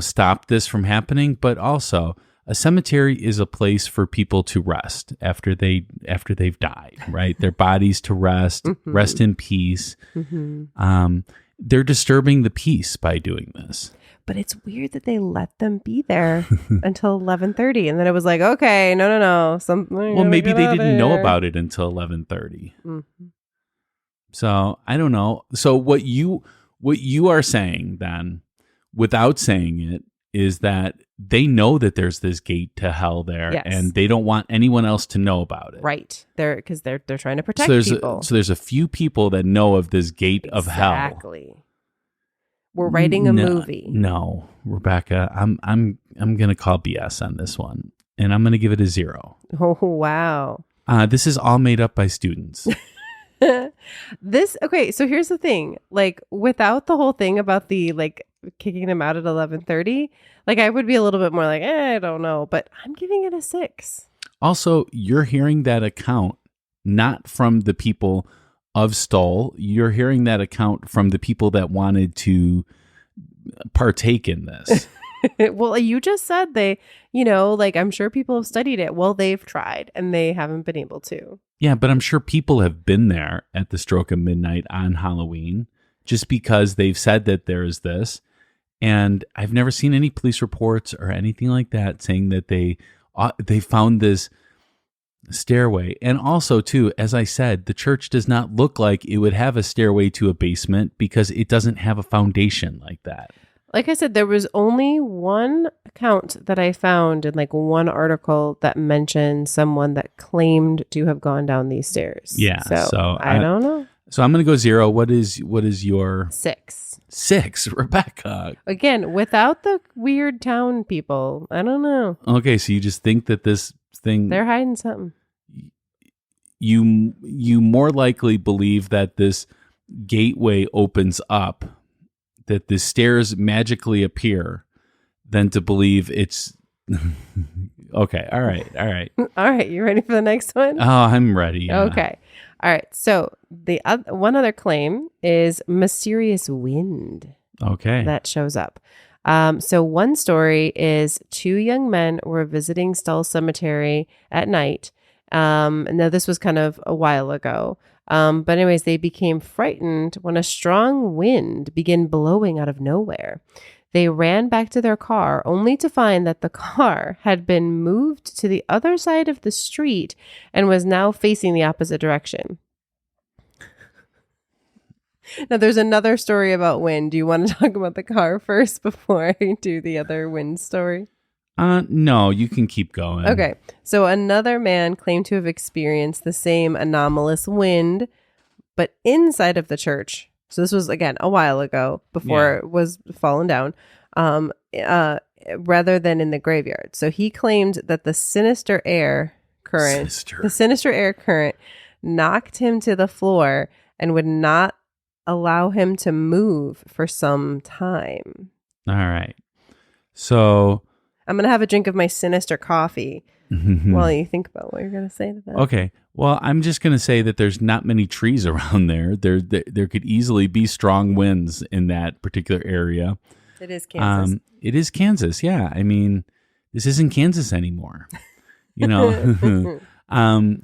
stopped this from happening. But also, a cemetery is a place for people to rest after they've died, right? Their bodies to rest, rest in peace. They're disturbing the peace by doing this. But it's weird that they let them be there until 11:30, and then it was like, okay, no. Well, maybe they didn't know about it until 11:30. So I don't know. So what you are saying then, without saying it, is that they know that there's this gate to hell there, and they don't want anyone else to know about it. Right? Because they're trying to protect people. So there's a few people that know of this gate of hell. Exactly. We're writing a movie. No, Rebecca, I'm gonna call BS on this one, and I'm gonna give it a 0. Oh wow! This is all made up by students. Okay, so here's the thing. Like, without the whole thing about the kicking them out at 11:30, I would be a little bit more like, I don't know, but I'm giving it a 6. Also, you're hearing that account not from the people of Stull. You're hearing that account from the people that wanted to partake in this. Well, you just said they, I'm sure people have studied it. Well, they've tried and they haven't been able to. Yeah, but I'm sure people have been there at the stroke of midnight on Halloween just because they've said that there is this. And I've never seen any police reports or anything like that saying that they found this stairway. And also, too, as I said, the church does not look like it would have a stairway to a basement because it doesn't have a foundation like that. Like I said, there was only one account that I found in one article that mentioned someone that claimed to have gone down these stairs. Yeah. So I don't know. So I'm going to go 0. What is your 6? 6, Rebecca? Again, without the weird town people. I don't know. Okay. So you just think that this thing, they're hiding something. You more likely believe that this gateway opens up, that the stairs magically appear, than to believe it's okay. All right. All right. You ready for the next one? Oh, I'm ready. Yeah. Okay. All right. So the one other claim is mysterious wind. Okay. That shows up. So one story is 2 young men were visiting Stull Cemetery at night, Now, this was kind of a while ago. But anyways, they became frightened when a strong wind began blowing out of nowhere. They ran back to their car only to find that the car had been moved to the other side of the street and was now facing the opposite direction. Now, there's another story about wind. Do you want to talk about the car first before I do the other wind story? No, you can keep going. Okay. So another man claimed to have experienced the same anomalous wind, but inside of the church. So this was, again, a while ago before it was fallen down, rather than in the graveyard. So he claimed that the sinister air current knocked him to the floor and would not allow him to move for some time. All right. So I'm going to have a drink of my sinister coffee while you think about what you're going to say to that. Okay. Well, I'm just going to say that there's not many trees around there. There could easily be strong winds in that particular area. It is Kansas. It is Kansas. Yeah. I mean, this isn't Kansas anymore.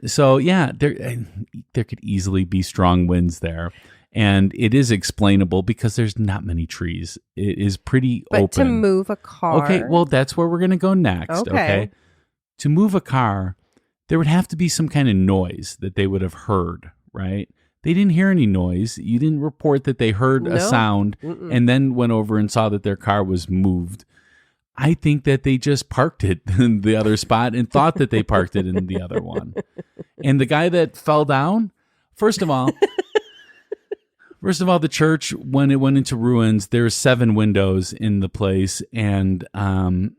So yeah, there could easily be strong winds there. And it is explainable because there's not many trees. It is pretty open. But to move a car. Okay, well, that's where we're going to go next. Okay. To move a car, there would have to be some kind of noise that they would have heard, right? They didn't hear any noise. You didn't report that they heard a sound and then went over and saw that their car was moved. I think that they just parked it in the other spot and thought that they parked it in the other one. And the guy that fell down, first of all, the church, when it went into ruins, there were 7 windows in the place, and all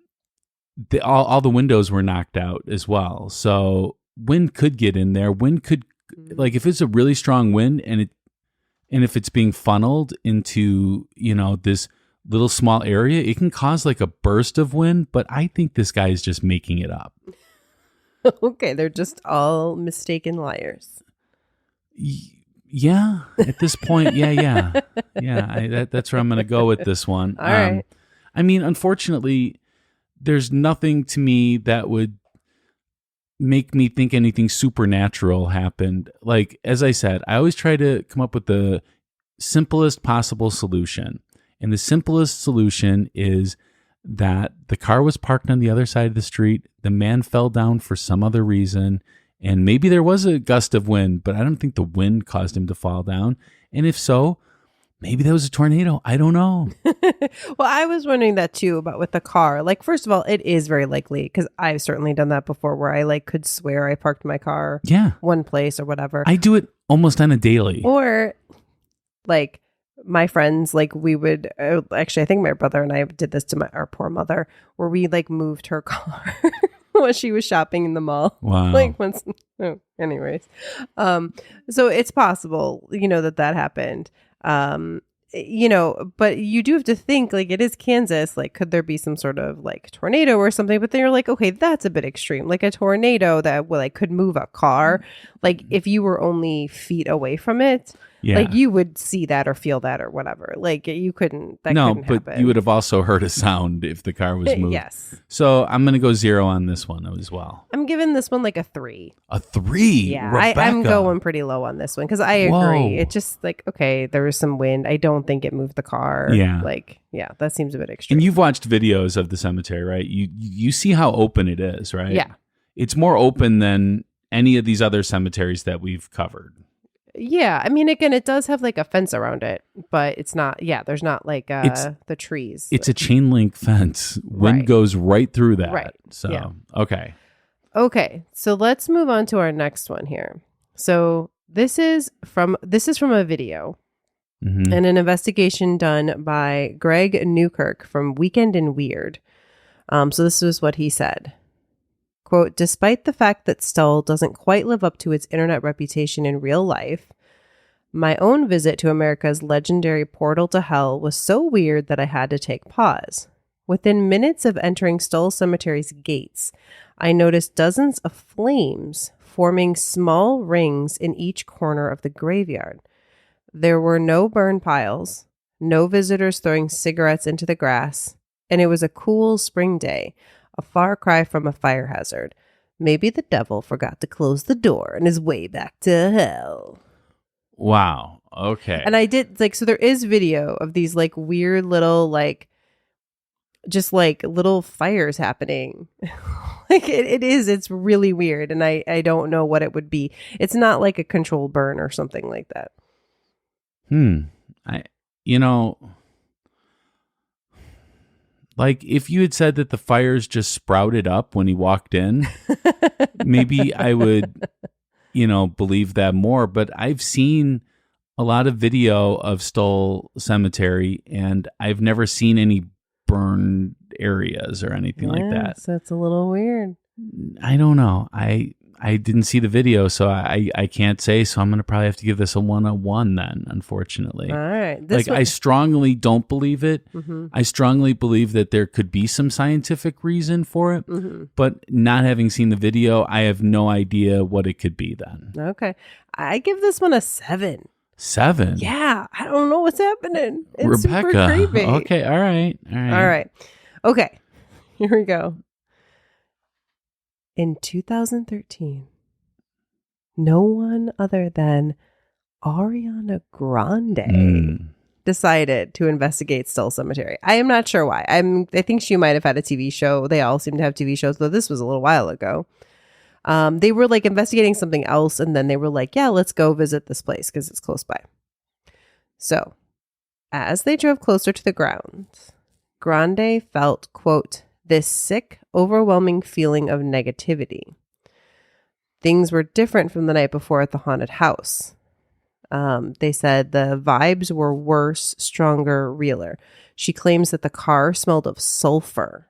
the windows were knocked out as well. So wind could get in there. Wind could, like, if it's a really strong wind and if it's being funneled into, this little small area, it can cause like a burst of wind. But I think this guy is just making it up. Okay, they're just all mistaken liars. Yeah, at this point, yeah. That's where I'm going to go with this one. All right. I mean, unfortunately, there's nothing to me that would make me think anything supernatural happened. Like, as I said, I always try to come up with the simplest possible solution. And the simplest solution is that the car was parked on the other side of the street. The man fell down for some other reason. And maybe there was a gust of wind, but I don't think the wind caused him to fall down. And if so, maybe that was a tornado. I don't know. Well, I was wondering that too about with the car. Like, first of all, it is very likely because I've certainly done that before where I could swear I parked my car one place or whatever. I do it almost on a daily. Or like my friends, we would actually, I think my brother and I did this to our poor mother where we moved her car. When she was shopping in the mall. Wow. Anyways. So it's possible, that happened. But you do have to think it is Kansas. Could there be some sort of tornado or something? But then you're okay, that's a bit extreme. A tornado that could move a car. If you were only feet away from it, you would see that or feel that or whatever. You couldn't. Couldn't but happen. You would have also heard a sound if the car was moved. Yes. So I'm going to go 0 on this one as well. I'm giving this one a 3. A 3? Yeah, I'm going pretty low on this one because I agree. Whoa. It's just okay, there was some wind. I don't think it moved the car. Yeah. That seems a bit extreme. And you've watched videos of the cemetery, right? You see how open it is, right? Yeah. It's more open than any of these other cemeteries that we've covered. Yeah. I mean, again, it does have a fence around it, but it's not, there's not the trees. It's a chain link fence. Wind goes right through that. Right. So, yeah. Okay. Okay. So let's move on to our next one here. So this is from a video and an investigation done by Greg Newkirk from Weekend in Weird. So this is what he said. Quote, despite the fact that Stull doesn't quite live up to its internet reputation in real life, my own visit to America's legendary portal to hell was so weird that I had to take pause. Within minutes of entering Stull Cemetery's gates, I noticed dozens of flames forming small rings in each corner of the graveyard. There were no burn piles, no visitors throwing cigarettes into the grass, and it was a cool spring day, a far cry from a fire hazard. Maybe the devil forgot to close the door on his way back to hell. Wow. Okay. And I did like, so there is video of these like weird little like, just like little fires happening. Like it's really weird. And I don't know what it would be. It's not like a controlled burn or something like that. Like if you had said that the fires just sprouted up when he walked in, maybe I would, believe that more. But I've seen a lot of video of Stull Cemetery, and I've never seen any burned areas or anything like that. So it's a little weird. I don't know. I didn't see the video, so I can't say. So I'm going to probably have to give this a 1-on-1 then, unfortunately. All right. I strongly don't believe it. Mm-hmm. I strongly believe that there could be some scientific reason for it, but not having seen the video, I have no idea what it could be then. Okay. I give this one a 7. 7? Yeah. I don't know what's happening. It's Rebecca. super creepy. Okay. All right. All right. Okay. Here we go. In 2013, no one other than Ariana Grande decided to investigate Stull Cemetery. I am not sure why. I think she might have had a TV show. They all seem to have TV shows, though this was a little while ago. They were like investigating something else, and then they were like, yeah, let's go visit this place because it's close by. So as they drove closer to the grounds, Grande felt, quote, this sick, overwhelming feeling of negativity. Things were different from the night before at the haunted house. They said the vibes were worse, stronger, realer. She claims that the car smelled of sulfur.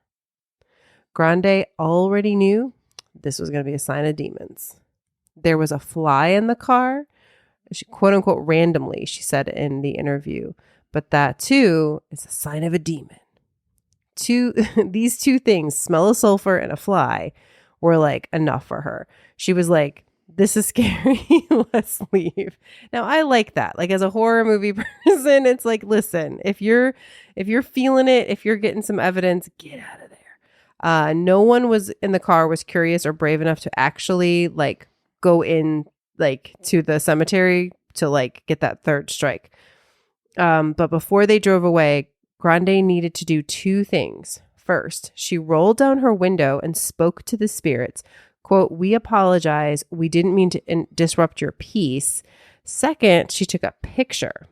Grande already knew this was going to be a sign of demons. There was a fly in the car, she, quote unquote, randomly, she said in the interview. But that too is a sign of a demon. These two things, smell of sulfur and a fly, were like enough for her. She was like, this is scary. Let's leave. Now I like that. Like as a horror movie person, it's like, listen, if you're feeling it, if you're getting some evidence, get out of there. No one was in the car was curious or brave enough to actually like go in like to the cemetery to like get that third strike. But before they drove away, Grande needed to do 2 things. First, she rolled down her window and spoke to the spirits. Quote, we apologize. We didn't mean to disrupt your peace. Second, she took a picture.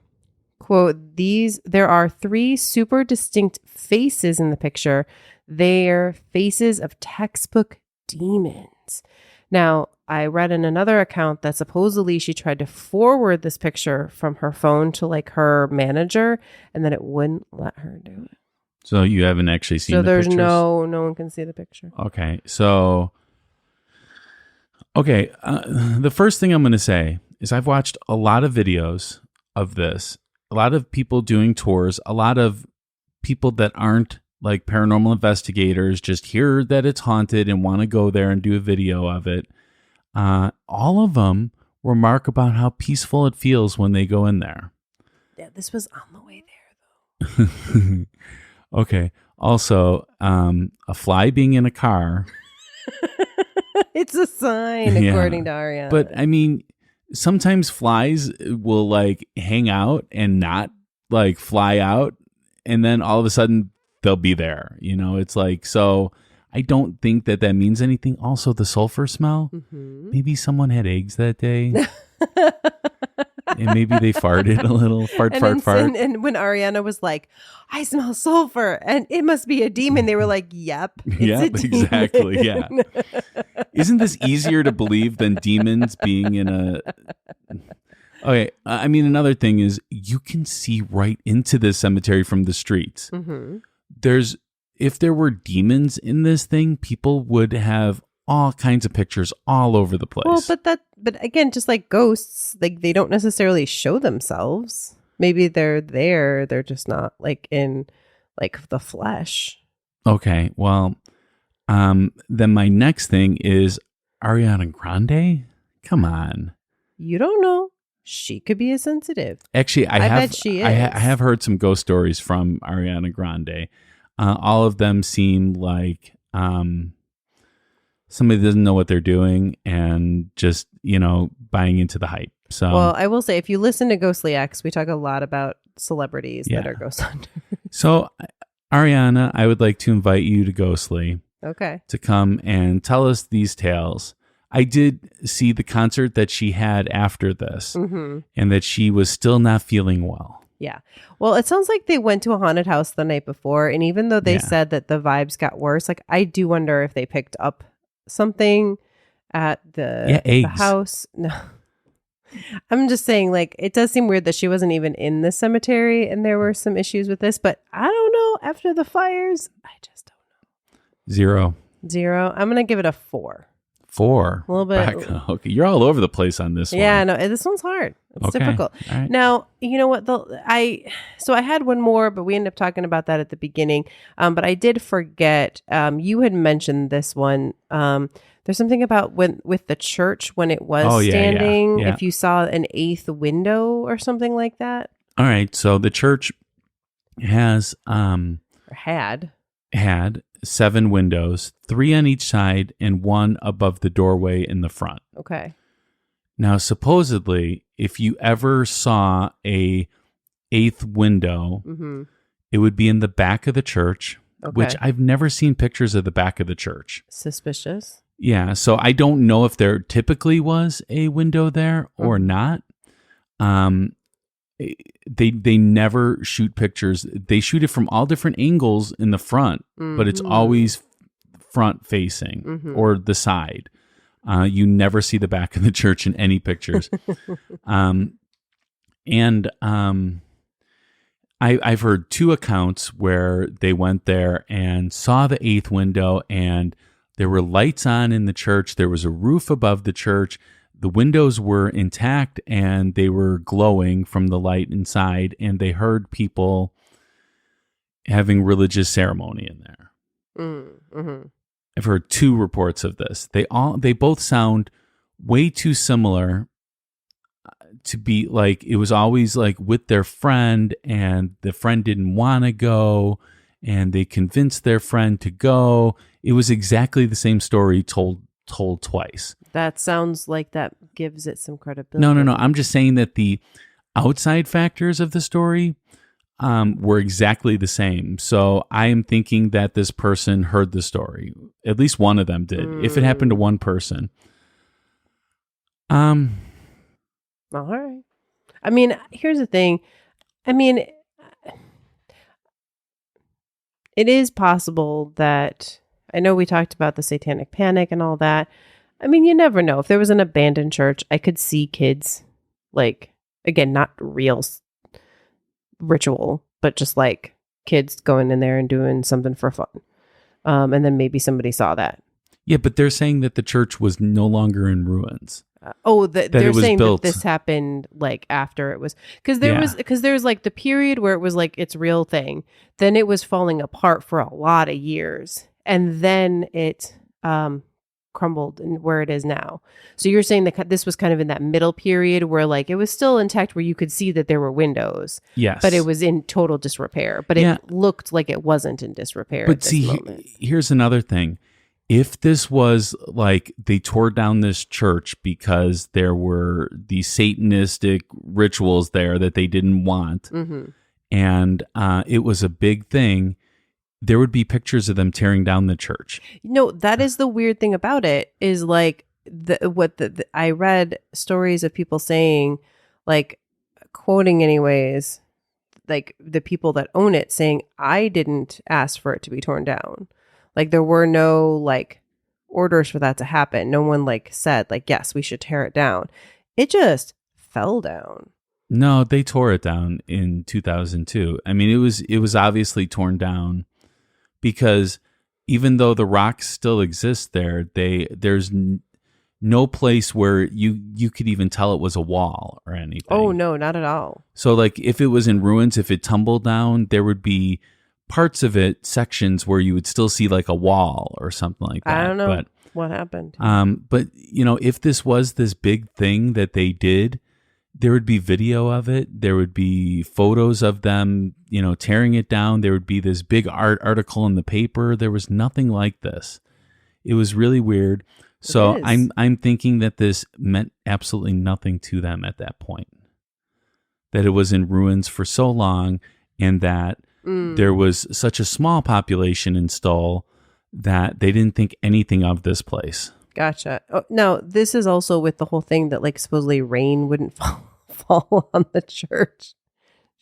Quote, there are 3 super distinct faces in the picture. They're faces of textbook demons. Now, I read in another account that supposedly she tried to forward this picture from her phone to like her manager, and then it wouldn't let her do it. So you haven't actually seen the pictures? So there's no one can see the picture. Okay. So, the first thing I'm going to say is I've watched a lot of videos of this, a lot of people doing tours, a lot of people that aren't like paranormal investigators just hear that it's haunted and want to go there and do a video of it. All of them remark about how peaceful it feels when they go in there. Yeah, this was on the way there, though. Okay. Also, a fly being in a car. It's a sign, according to Ariana. But I mean, sometimes flies will like hang out and not like fly out. And then all of a sudden they'll be there. It's like, so I don't think that means anything. Also, the sulfur smell. Mm-hmm. Maybe someone had eggs that day. And maybe they farted a little. Fart. And when Ariana was like, I smell sulfur and it must be a demon, they were like, yep. Yep, exactly. Yeah. Isn't this easier to believe than demons being in a... Okay. I mean, another thing is you can see right into this cemetery from the streets. Mm-hmm. If there were demons in this thing, people would have all kinds of pictures all over the place. Well, but again, just like ghosts, like they don't necessarily show themselves. Maybe they're there, they're just not like in like the flesh. Okay, well, then my next thing is Ariana Grande. Come on, you don't know. She could be a sensitive. Actually, I bet she is. I have heard some ghost stories from Ariana Grande. All of them seem like somebody doesn't know what they're doing and just, buying into the hype. So, Well, I will say, if you listen to Ghostly X, we talk a lot about celebrities that are ghost hunters. So Ariana, I would like to invite you to Ghostly Okay. to come and tell us these tales. I did see the concert that she had after this and that she was still not feeling well. Yeah. Well, it sounds like they went to a haunted house the night before. And even though they Yeah. said that the vibes got worse, like I do wonder if they picked up something at the eggs. house. No. I'm just saying, like, it does seem weird that she wasn't even in the cemetery and there were some issues with this. But I don't know. After the fires, I just don't know. 0. I'm going to give it a 4. 4. A little bit. Okay. You're all over the place on this one. Yeah, no, this one's hard. It's Okay. difficult. All right. Now, you know what? I had one more, but we ended up talking about that at the beginning. But I did forget. You had mentioned this one. There's something about with the church when it was standing. Yeah. If you saw an 8th window or something like that, All right. So the church has or had. 7 windows, 3 on each side and 1 above the doorway in the front. Okay. Now, supposedly, if you ever saw a 8th window, it would be in the back of the church, which I've never seen pictures of the back of the church. Suspicious. Yeah, so I don't know if there typically was a window there or not. They never shoot pictures. They shoot it from all different angles in the front, but it's always front facing or the side. You never see the back of the church in any pictures. I've heard 2 accounts where they went there and saw the 8th window, and there were lights on in the church. There was a roof above the church. The windows were intact and they were glowing from the light inside, and they heard people having religious ceremony in there. I've heard 2 reports of this. They both sound way too similar to be like it was always like with their friend, and the friend didn't want to go, and they convinced their friend to go. It was exactly the same story told twice. That sounds like that gives it some credibility. No. I'm just saying that the outside factors of the story were exactly the same. So I am thinking that this person heard the story. At least one of them did. If it happened to one person. All right. I mean, here's the thing. I mean, it is possible that, I know we talked about the satanic panic and all that. I mean, you never know. If there was an abandoned church, I could see kids, like, again, not real ritual, but just like kids going in there and doing something for fun. And then maybe somebody saw that. Yeah, but they're saying that the church was no longer in ruins. They're was saying built. that this happened like after it was, because there's like the period where it was like it's real thing. Then it was falling apart for a lot of years, and then it crumbled and where it is now. So you're saying that this was kind of in that middle period where like it was still intact, where you could see that there were windows. Yes, but it was in total disrepair. But it looked like it wasn't in disrepair. But see, here's another thing. If this was like they tore down this church because there were these Satanistic rituals there that they didn't want, and it was a big thing, there would be pictures of them tearing down the church. No, that is the weird thing about it, is like I read stories of people saying, like, quoting anyways, like the people that own it saying, I didn't ask for it to be torn down. Like there were no like orders for that to happen. No one like said like, yes, we should tear it down. It just fell down. No, they tore it down in 2002. I mean, it was obviously torn down because even though the rocks still exist there, there's no place where you could even tell it was a wall or anything. Oh no, not at all. So like if it was in ruins, if it tumbled down, there would be parts of it, sections where you would still see like a wall or something like that. I don't know what happened. But you know, if this was this big thing that they did, there would be video of it. There would be photos of them, you know, tearing it down. There would be this big article in the paper. There was nothing like this. It was really weird. So It is. I'm thinking that this meant absolutely nothing to them at that point. That it was in ruins for so long, and that there was such a small population in Stull that they didn't think anything of this place. Gotcha. Oh, now, this is also with the whole thing that like supposedly rain wouldn't fall on the church.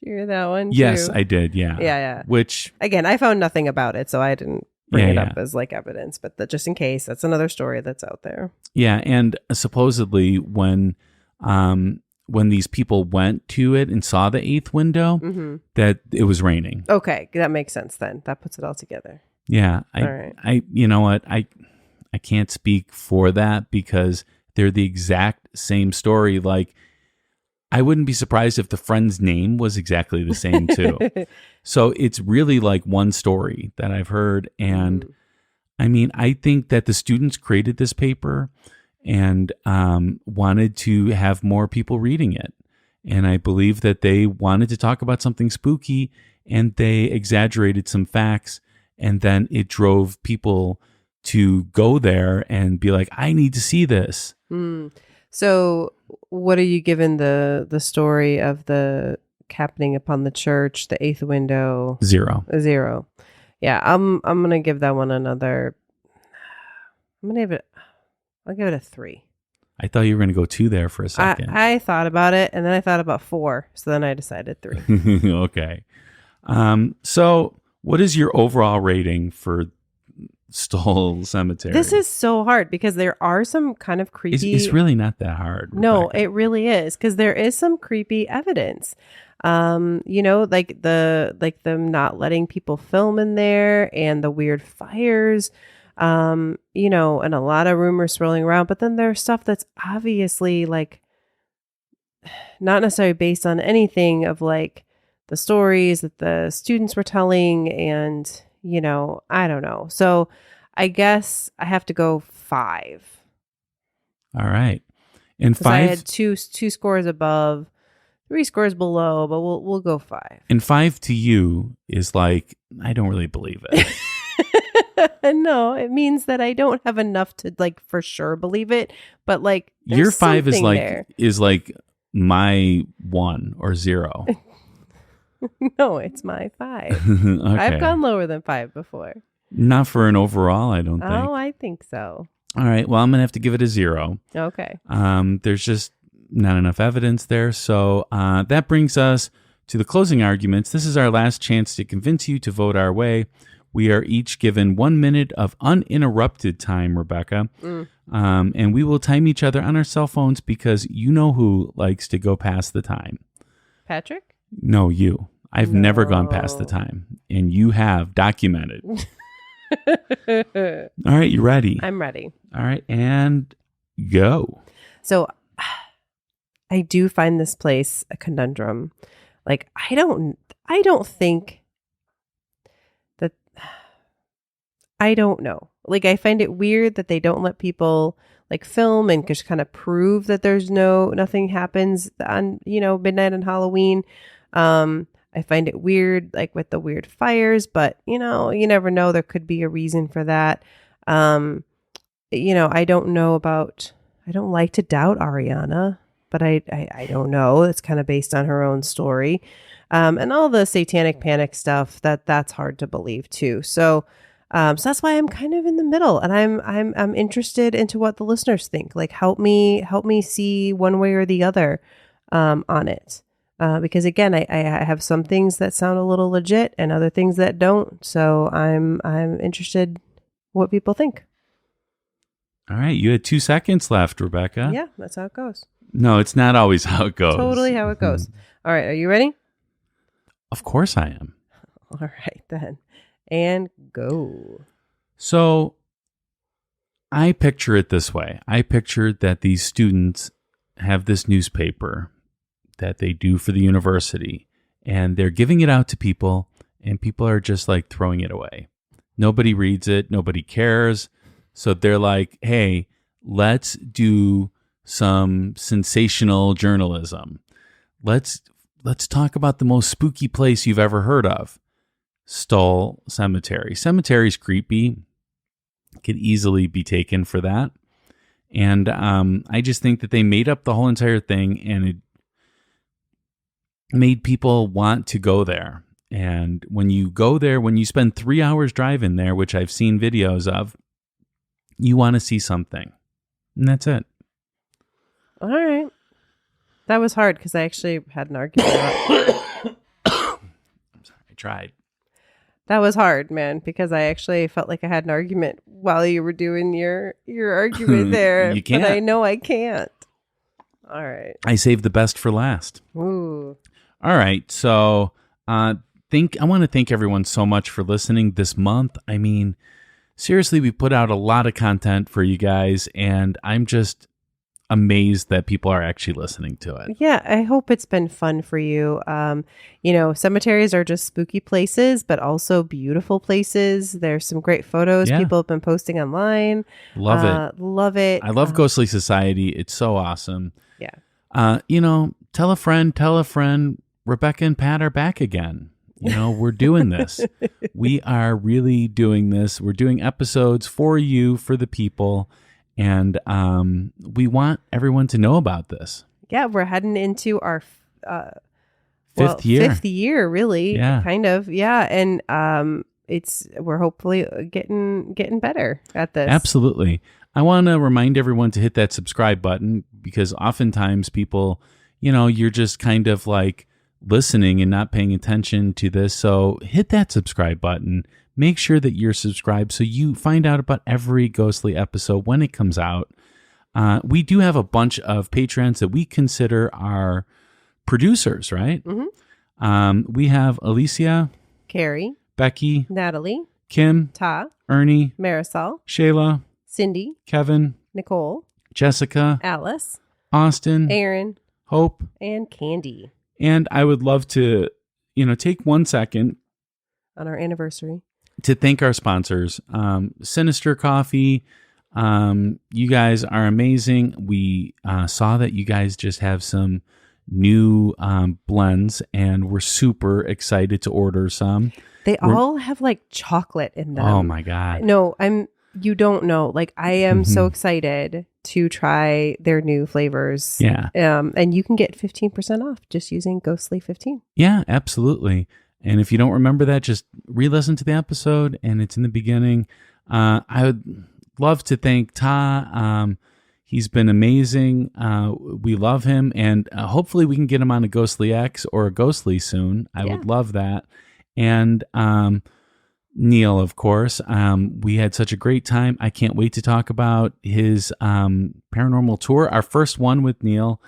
Did you hear that one? Yes, too? I did. Yeah. Yeah. Which, Again, I found nothing about it, so I didn't bring it Yeah, up as like evidence. But just in case, that's another story that's out there. yeah. And supposedly when these people went to it and saw the eighth window, that it was raining. Okay, that makes sense then. That puts it all together. Yeah. All right. I, you know what? I can't speak for that because they're the exact same story. Like, I wouldn't be surprised if the friend's name was exactly the same too. So it's really like one story that I've heard. And I mean, I think that the students created this paper and wanted to have more people reading it. And I believe that they wanted to talk about something spooky, and they exaggerated some facts, and then it drove people to go there and be like, I need to see this. So, what are you given the story of the happening upon the church, the eighth window? 0. A 0. Yeah, I'm gonna give that one another. I'll give it a 3. I thought you were going to go 2 there for a second. I thought about it, and then I thought about 4. So then I decided 3. Okay. So what is your overall rating for Stull Cemetery? This is so hard because there are some kind of creepy. It's really not that hard. No, Rebecca. it really is because there is some creepy evidence. Like them not letting people film in there, and the weird fires. And a lot of rumors swirling around. But then there's stuff that's obviously like not necessarily based on anything of like the stories that the students were telling, and I don't know. So I guess I have to go 5. All right. And 'Cause I 5 had two scores above, 3 scores below, but we'll go 5. and 5 to you is like, I don't really believe it. No, it means that I don't have enough to like for sure believe it. But like Your there's 5 is something like there. my 1 or 0. No, it's my 5. Okay. I've gone lower than 5 before. Not for an overall, I don't think. Oh, I think so. All right. Well, I'm going to have to give it a 0. Okay. There's just not enough evidence there. So that brings us to the closing arguments. This is our last chance to convince you to vote our way. We are each given 1 minute of uninterrupted time, Rebecca. And we will time each other on our cell phones because you know who likes to go past the time. Patrick? No, you. I've never gone past the time, and you have documented. All right, you ready? I'm ready. All right, and go. So I do find this place a conundrum. Like I don't think that I don't know. Like I find it weird that they don't let people like film and just kind of prove that there's nothing happens on, midnight on Halloween. I find it weird, like with the weird fires, but you never know. There could be a reason for that. I don't know about, I don't like to doubt Ariana, but I don't know. It's kind of based on her own story. And all the satanic panic stuff that's hard to believe too. So that's why I'm kind of in the middle, and I'm interested into what the listeners think. Like help me see one way or the other on it. Because again, I have some things that sound a little legit and other things that don't. So I'm interested what people think. All right, you had 2 seconds left, Rebecca. Yeah, that's how it goes. No, it's not always how it goes. Totally how it goes. All right, are you ready? Of course I am. All right then. And go. So I picture it this way. I picture that these students have this newspaper that they do for the university, and they're giving it out to people, and people are just like throwing it away. Nobody reads it. Nobody cares. So they're like, hey, let's do some sensational journalism. Let's talk about the most spooky place you've ever heard of. Stull Cemetery. Cemetery's creepy. could easily be taken for that. And I just think that they made up the whole entire thing, and it made people want to go there. And when you go there, when you spend 3 hours driving there, which I've seen videos of, you want to see something. And that's it. All right. That was hard because I actually had an argument. I tried. That was hard, man, because I actually felt like I had an argument while you were doing your argument there. You can't. But I know I can't. All right. I saved the best for last. Ooh. All right. So I want to thank everyone so much for listening this month. I mean, seriously, we put out a lot of content for you guys, and I'm just amazed that people are actually listening to it. Yeah, I hope it's been fun for you. Cemeteries are just spooky places, but also beautiful places. There's some great photos people have been posting online. Love it. Love it. I love Ghostly Society. It's so awesome. Yeah. Tell a friend. Rebecca and Pat are back again. We're doing this. We are really doing this. We're doing episodes for you, for the people. And we want everyone to know about this. Yeah, we're heading into our fifth year. Fifth year, really. Yeah. Kind of. Yeah. And we're hopefully getting better at this. Absolutely. I want to remind everyone to hit that subscribe button, because oftentimes people, you're just kind of like listening and not paying attention to this. So hit that subscribe button. Make sure that you're subscribed so you find out about every ghostly episode when it comes out. We do have a bunch of patrons that we consider our producers, right? Mm-hmm. We have Alicia, Carrie, Becky, Natalie, Kim, Ta, Ernie, Marisol, Shayla, Cindy, Kevin, Nicole, Jessica, Alice, Austin, Aaron, Hope, and Candy. And I would love to, take 1 second on our anniversary to thank our sponsors. Sinister Coffee. You guys are amazing. We saw that you guys just have some new blends, and we're super excited to order some. They all have like chocolate in them. Oh my God. No, you don't know. Like, I am so excited to try their new flavors. Yeah. And you can get 15% off just using Ghostly 15. Yeah, absolutely. And if you don't remember that, just re-listen to the episode, and it's in the beginning. I would love to thank Ta. He's been amazing. We love him, and hopefully we can get him on a Ghostly X or a Ghostly soon. I would love that. And Neil, of course. We had such a great time. I can't wait to talk about his paranormal tour, our first one with Neil.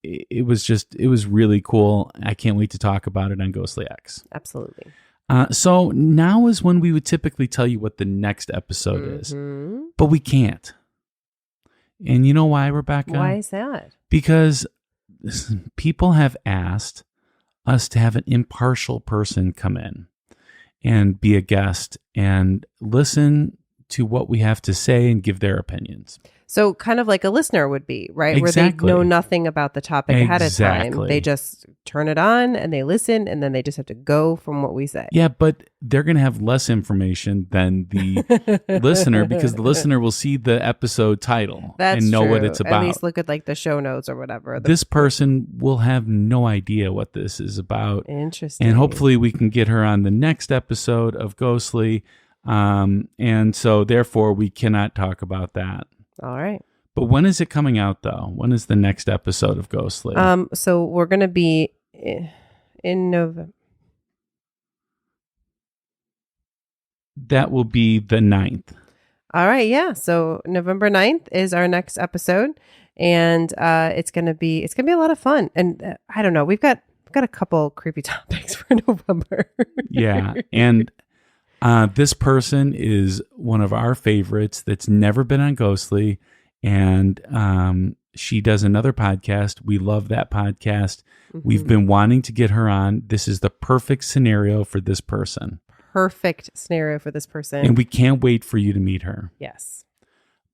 It was really cool. I can't wait to talk about it on Ghostly X. Absolutely. So now is when we would typically tell you what the next episode is, but we can't. And you know why, Rebecca? Why is that? Because people have asked us to have an impartial person come in and be a guest and listen to what we have to say and give their opinions. So kind of like a listener would be, right? Exactly. Where they know nothing about the topic ahead of time. Exactly. They just turn it on and they listen, and then they just have to go from what we say. Yeah, but they're going to have less information than the listener, because the listener will see the episode title and know what it's about. At least look at like the show notes or whatever. This person will have no idea what this is about. Interesting. And hopefully we can get her on the next episode of Ghostly. And so therefore we cannot talk about that. All right. But when is it coming out, though? When is the next episode of Ghostly? So we're going to be in November. That will be the 9th. All right. Yeah. So November 9th is our next episode, and it's going to be a lot of fun. And I don't know, we've got a couple creepy topics for November. Yeah. And this person is one of our favorites that's never been on Ghostly, and she does another podcast. We love that podcast. Mm-hmm. We've been wanting to get her on. This is the perfect scenario for this person. Perfect scenario for this person. And we can't wait for you to meet her. Yes.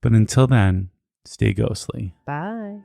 But until then, stay ghostly. Bye.